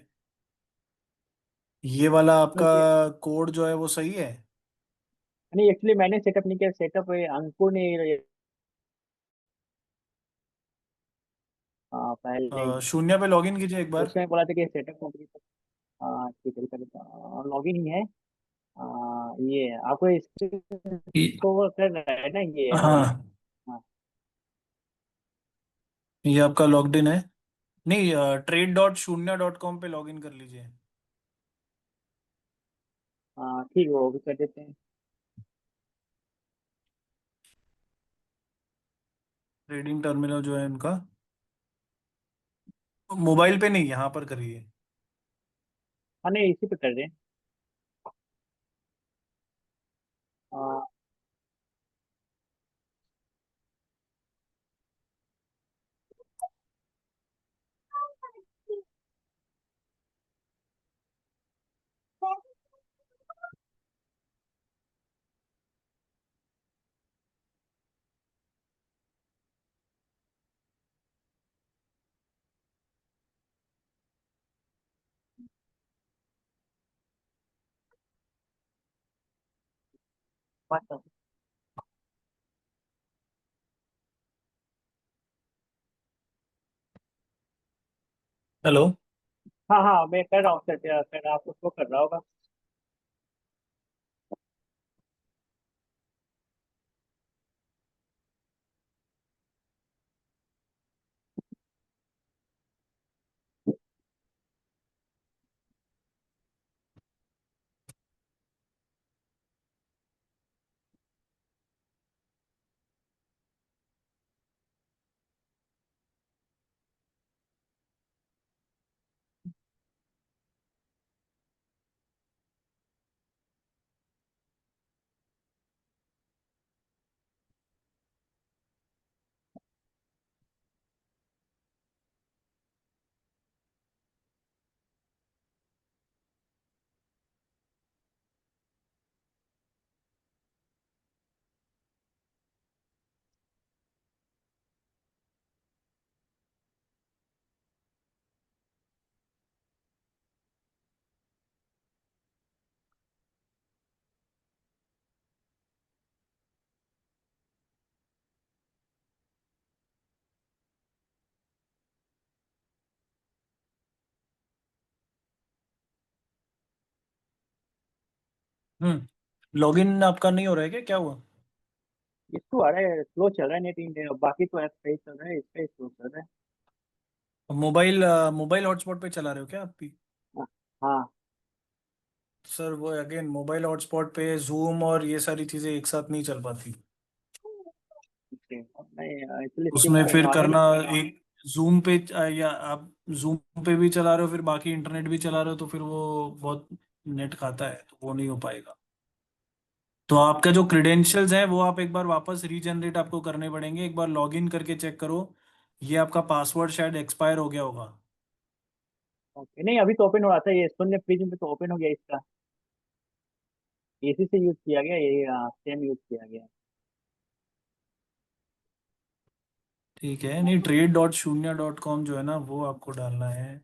ये वाला आपका क्योंकि कोड जो है वो सही है? नहीं एक्चुअली मैंने सेटअप नहीं किया, सेटअप अंकुर ने पहले ही। शून्य पे लॉगिन कीजिए एक बार। उसमें बोला था कि सेटअप कंप्लीट। ठीक है लॉगिन ही है। ये आपको ये- इसको कर रहा है ना ये हाँ, हाँ ये आपका लॉग्ड इन है। नहीं, trade.शून्य.com पे लॉगिन कर लीजिए। ठीक है वो भी कर देते हैं। ट्रेडिंग टर्मिनल जो है इनका, मोबाइल पे नहीं, यहाँ पर करिए। हाँ नहीं, इसी पे कर रहे हैं। हाँ हेलो। हाँ हाँ, मैं कर रहा हूँ सर, कर आपको शो कर रहा होगा। लॉगिन आपका नहीं हो रहा है क्या, क्या हुआ? इसको आ रहा है, स्लो चल रहा है नेट, बाकी तो ऐप सही चल रहा है, इसका ही स्लो चल रहा है। मोबाइल मोबाइल हॉटस्पॉट पे चला रहे हो क्या आप भी? हाँ हाँ, सर वो अगेन मोबाइल हॉटस्पॉट पे जूम और ये सारी चीजें एक साथ नहीं चल पाती। ठीक है। मैं इसलिए स्किप उसमें कर फिर रहा था करना, कि एक जूम पे या आप जूम पे भी चला रहे हो फिर बाकी इंटरनेट भी चला रहे हो तो फिर वो बहुत नेट खाता है, तो वो नहीं हो पाएगा। तो आपका जो क्रेडेंशियल्स है वो आप एक बार वापस रीजनरेट आपको करने पड़ेंगे, एक बार लॉगिन करके चेक करो। ये आपका पासवर्ड शायद एक्सपायर हो गया होगा। ओके, नहीं अभी तो ओपन हो रहा था, ये सुनने प्रिज्म पे तो ओपन हो गया इसका। इसी से यूज किया गया, ये सेम यूज किया गया। ठीक है, नहीं trade.शून्य.com जो है ना वो आपको डालना है।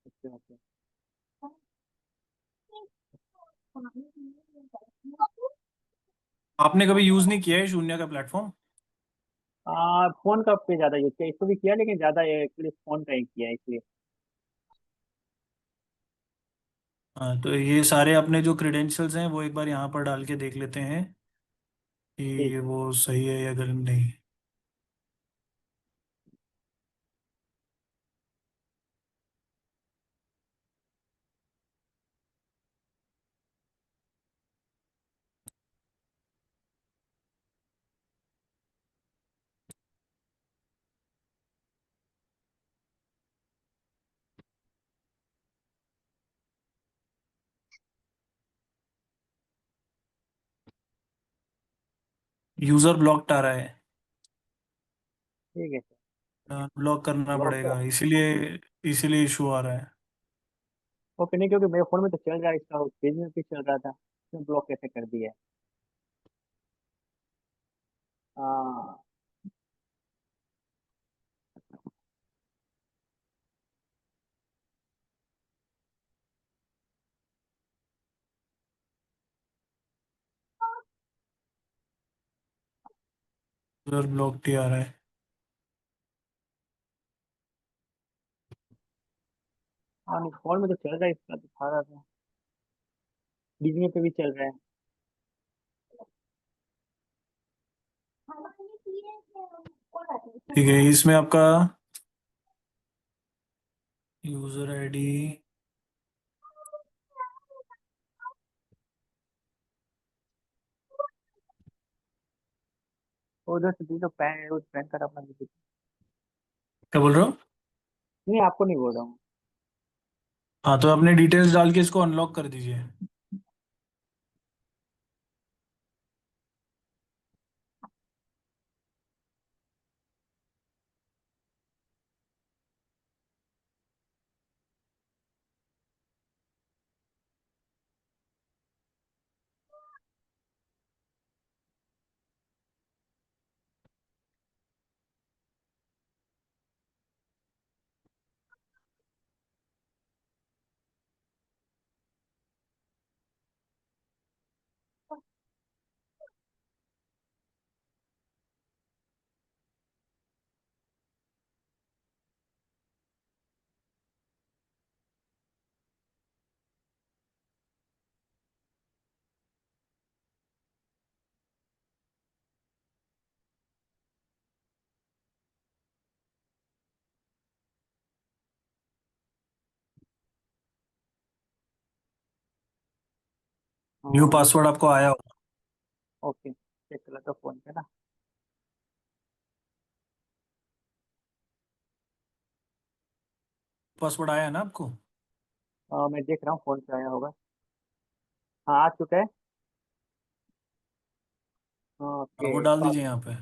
Okay okay. आपने कभी यूज नहीं किया है शून्य का प्लेटफॉर्म? फोन का पे ज्यादा यूज किया, इसको भी किया लेकिन ज्यादा एक्चुअली फोन का ही किया इसलिए। हाँ, तो ये सारे अपने जो क्रेडेंशियल्स हैं वो एक बार यहाँ पर डाल के देख लेते हैं ठीक कि है। वो सही है या गलत नहीं। यूजर ब्लॉक्ड आ रहा है, ठीक है सर। ब्लॉक करना ब्लॉक। पड़ेगा, इसीलिए इसीलिए इशू आ रहा है। ओके, नहीं क्योंकि मेरे फोन में तो चल रहा है, इसका पेज में भी चल रहा था, तो ब्लॉक कैसे कर दिया है? हाँ। यूजर ब्लॉक्ड ही आ रहा है। हाँ नहीं, फोन में तो चल रहा है, इसका दिखा रहा था, डिज्नी पे भी चल रहा है। ठीक है, इसमें आपका यूजर आईडी, उधर से भी तो पैन उस पैन कार्ड अपना नहीं। क्या बोल रहे हो? नहीं, आपको नहीं बोल रहा हूँ। हाँ, तो अपने डिटेल्स डाल के इसको अनलॉक कर दीजिए। न्यू हाँ, पासवर्ड आपको आया होगा। ओके, चेक कर लेता फोन पे ना। पासवर्ड आया है ना आपको? मैं देख रहा हूँ फोन पे आया होगा। हाँ, आ चुका है। हाँ, वो ओके, डाल दीजिए यहाँ पे।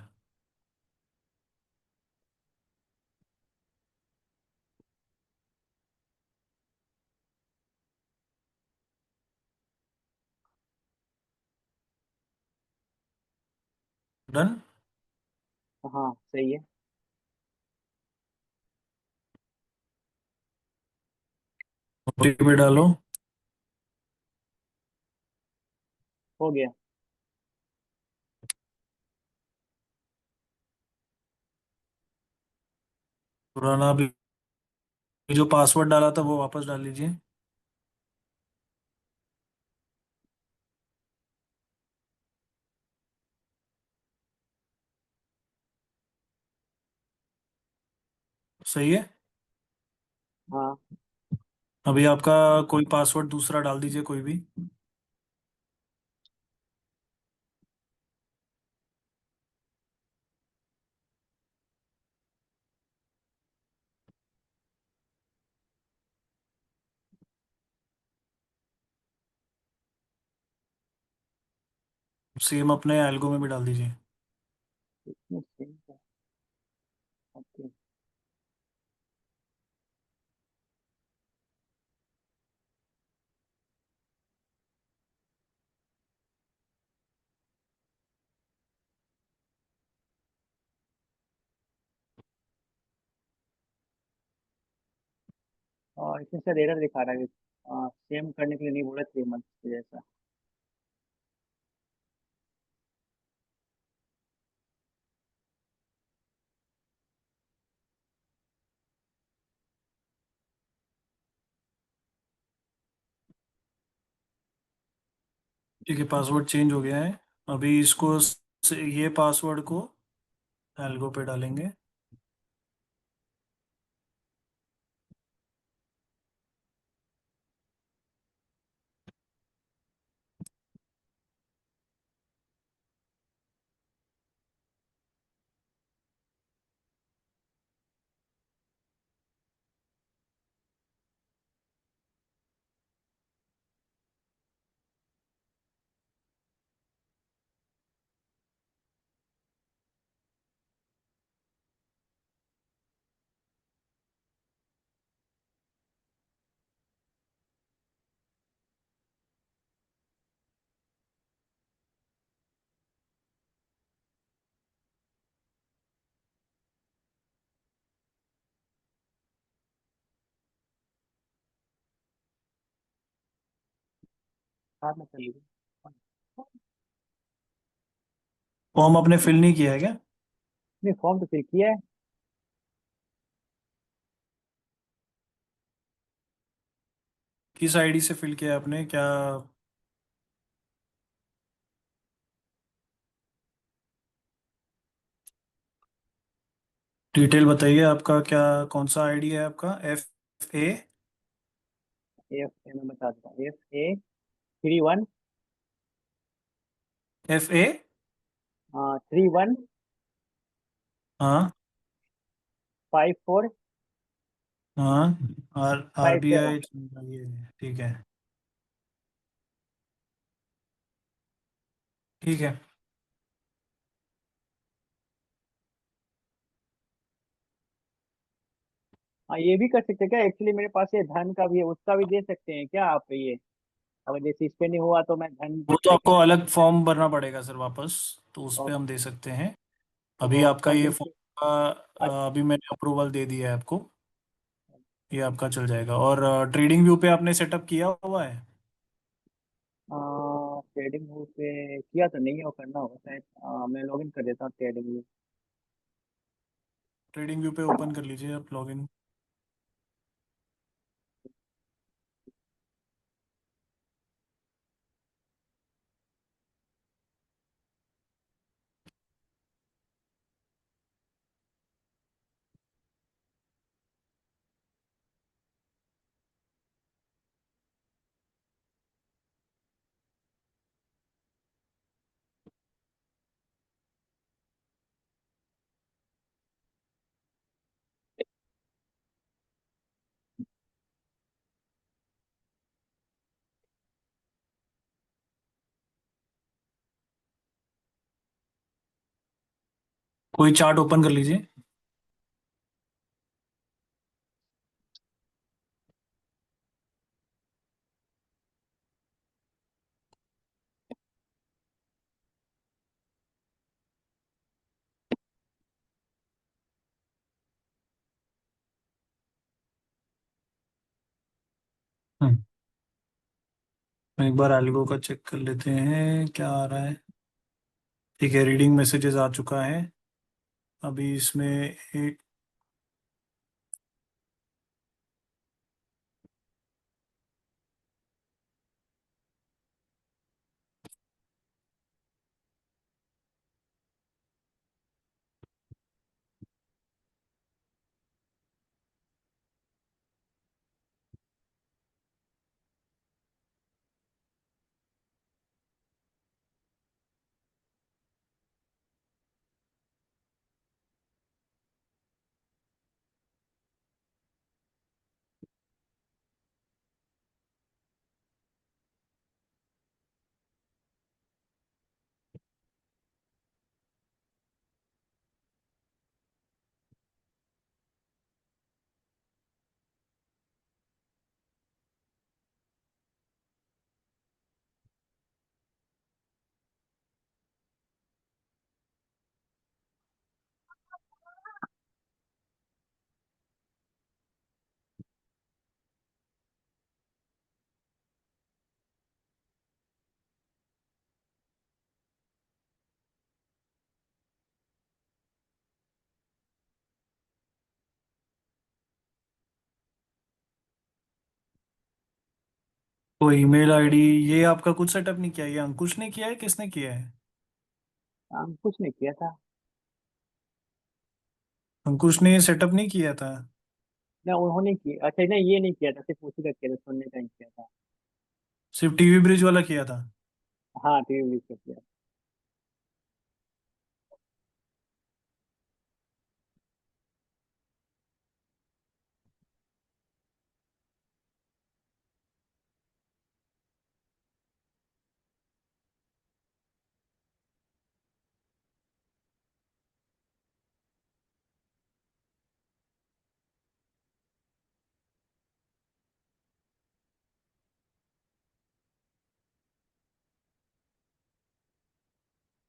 डन। हाँ सही है। ओटीपी डालो। हो गया। पुराना भी जो पासवर्ड डाला था वो वापस डाल लीजिए। सही है। हाँ, अभी आपका कोई पासवर्ड दूसरा डाल दीजिए, कोई भी। सेम अपने एल्गो में भी डाल दीजिए। इसमें सेम है। ओके। और इसमें सर एरर दिखा रहा है। सेम करने के लिए नहीं बोला, 3 मंथ जैसा। ठीक है, पासवर्ड चेंज हो गया है। अभी इसको ये पासवर्ड को एल्गो पे डालेंगे। हाँ, मैं कर लीजिए। फॉर्म आपने फिल नहीं किया है क्या? नहीं, फॉर्म तो फिल किया है। किस आईडी से फिल किया है आपने, क्या? डिटेल बताइए आपका, क्या कौन सा आईडी है आपका? FA मैं बता देता हूँ। FA 31 FA 31 हाँ 5457। हाँ, RBI ये ठीक है, ठीक है। हाँ ये भी कर सकते हैं क्या? एक्चुअली मेरे पास ये धन का भी है, उसका भी दे सकते हैं क्या आप ये? अगर जैसे इस पे नहीं हुआ तो मैं धन वो तो आपको अलग फॉर्म भरना पड़ेगा सर वापस, तो उस पे और हम दे सकते हैं। अभी तो आपका ये फंडिंग फॉर्म का अभी मैंने अप्रूवल दे दिया है आपको, ये आपका चल जाएगा। और ट्रेडिंग व्यू पे आपने सेटअप किया हुआ है? ट्रेडिंग पे किया तो नहीं है, वो करना होगा शायद। मैं लॉगिन कर देता हूँ ट्रेडिंग में। ट्रेडिंग व्यू पे ओपन कर लीजिए आप, लॉगिन। कोई चार्ट ओपन कर लीजिए। हम्म, एक बार एल्गो का चेक कर लेते हैं क्या आ रहा है। ठीक है, रीडिंग मैसेजेस आ चुका है। अभी इसमें एक कोई ईमेल आईडी, ये आपका कुछ सेटअप नहीं किया, ये अंकुश ने किया है, किसने किया है? कुछ नहीं किया था। अंकुश ने ये सेटअप नहीं किया था? ना उन्होंने किया, अच्छा नहीं ये नहीं किया था, सिर्फ उसी का किया था, सुनने का ही किया था। सिर्फ टीवी ब्रिज वाला किया था? हाँ टीवी का किया।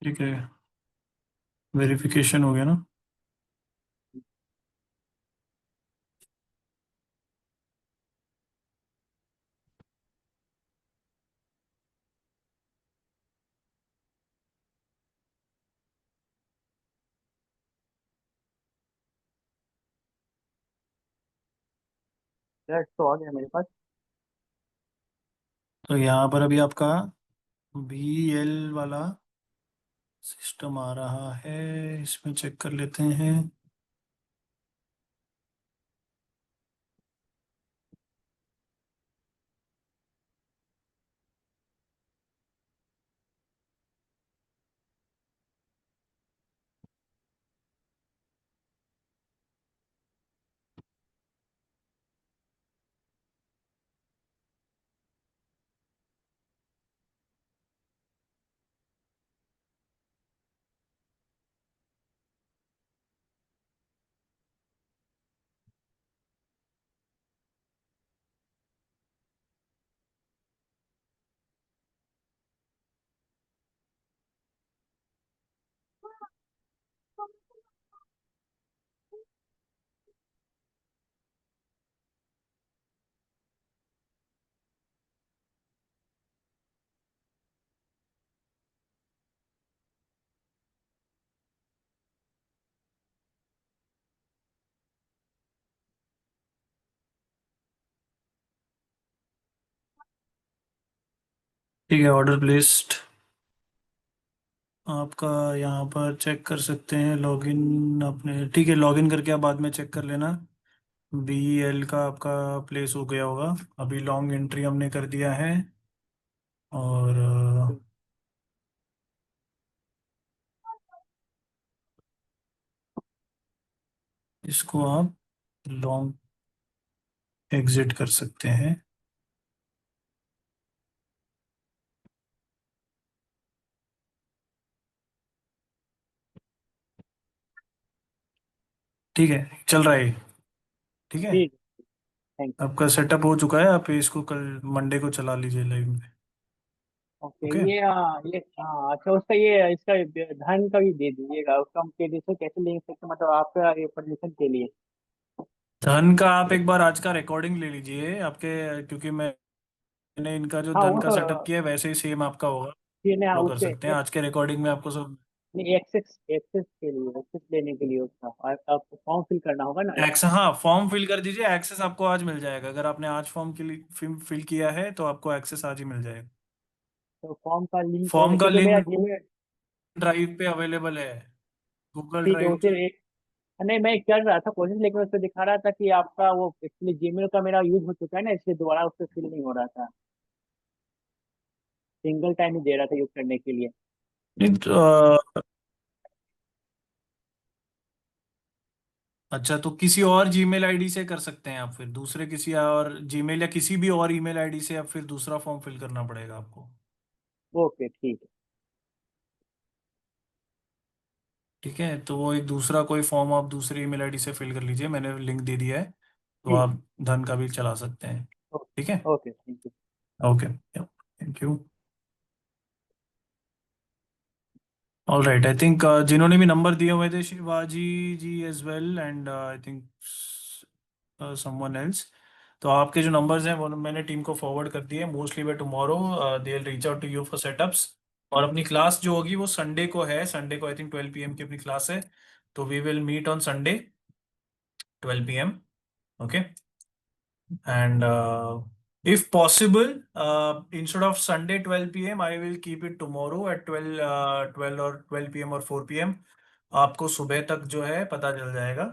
ठीक है, वेरिफिकेशन हो गया ना? फ्लैट तो आ गया मेरे पास। तो यहाँ पर अभी आपका BL वाला सिस्टम आ रहा है, इसमें चेक कर लेते हैं। ठीक है, ऑर्डर प्लेस्ड। आपका यहाँ पर चेक कर सकते हैं लॉगिन अपने, ठीक है, लॉगिन करके आप बाद में चेक कर लेना। BEL का आपका प्लेस हो गया होगा। अभी लॉन्ग एंट्री हमने कर दिया है और इसको आप लॉन्ग एग्जिट कर सकते हैं। ठीक है, चल रहा है। ठीक है, ठीक, थैंक यू। आपका सेटअप हो चुका है। आप इसको कल मंडे को चला लीजिए लाइव में। ओके, ओके, ये अच्छा, उसका ये इसका धन का भी दे दीजिएगा, उसका हम क्रेडिट से कैसे ले सकते, मतलब आपका ये परमिशन के लिए। धन का आप एक बार आज का रिकॉर्डिंग ले लीजिए आपके, क्योंकि मैंने इनका जो हाँ धन वो का तो सेटअप किया है वैसे ही सेम आपका होगा। ये ना फॉलो कर उसके सकते हैं आज के रिकॉर्डिंग में आपको सब। एक्सेस एक्सेस के लिए, एक्सेस लेने के लिए उसका आपको फॉर्म फिल करना होगा ना। एक्स, हाँ, फॉर्म फिल कर दीजिए। एक्सेस आपको आज मिल जाएगा। अगर आपने आज फॉर्म के लिए फिल किया है तो आपको एक्सेस आज ही मिल जाएगा। तो फॉर्म का लिंक, फॉर्म का क्योंकि मेरा लिंक जीमेल। ड्राइव पे अवेलेबल है, गूगल ठीक है, ड्राइव। उसे एक, नहीं मैं कर रहा था कोशिश, लेकिन उससे दिखा रहा था कि आपका वो एक्चुअली जीमेल का मेरा यूज हो चुका है ना, इसलिए दोबारा उससे फिल नहीं हो रहा था, सिंगल टाइम ही दे रहा था यूज करने के लिए। नहीं अच्छा, तो किसी और जीमेल आईडी से कर सकते हैं आप, फिर दूसरे किसी और जीमेल या किसी भी और ईमेल आईडी से आप फिर दूसरा फॉर्म फिल करना पड़ेगा आपको। ओके ठीक है। ठीक है, तो वो एक दूसरा कोई फॉर्म आप दूसरी ईमेल आईडी से फिल कर लीजिए। मैंने लिंक दे दिया है, तो ठीक। आप धन का भी चला सकते हैं। ठीक है, okay, thank you. Okay, thank you. All right, I think जिन्होंने भी नंबर दिए हुए थे, Shivaji ji as well, and I think someone else. तो आपके जो नंबर्स हैं वो मैंने टीम को फॉरवर्ड कर दिए। Mostly by tomorrow they will reach out to you for setups. और अपनी क्लास जो होगी वो संडे को है। संडे को आई थिंक 12 PM की अपनी क्लास है। तो we will meet on Sunday 12 PM। Okay, and if possible, instead of Sunday 12 PM, I will keep it tomorrow at 12 or 12 PM or 4 PM। आपको सुबह तक जो है पता चल जाएगा,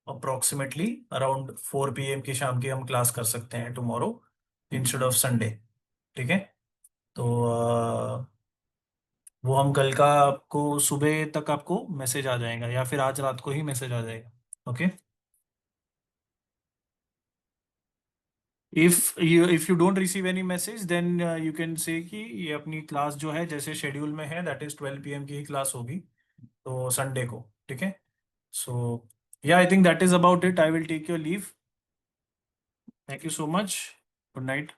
अप्रोक्सीमेटली अराउंड 4 PM की शाम की हम क्लास कर सकते हैं टुमारो इंस्टेड ऑफ संडे। ठीक है, तो वो हम कल का आपको सुबह तक आपको मैसेज आ जाएगा, या फिर आज रात को ही मैसेज आ जाएगा। Okay, if you don't receive any message, then you can say कि ये अपनी क्लास जो है जैसे शेड्यूल में है, दैट इज 12 PM की ही क्लास होगी, तो संडे को। ठीक है, so yeah I think that is about it. I will take your leave. Thank you so much. Good night.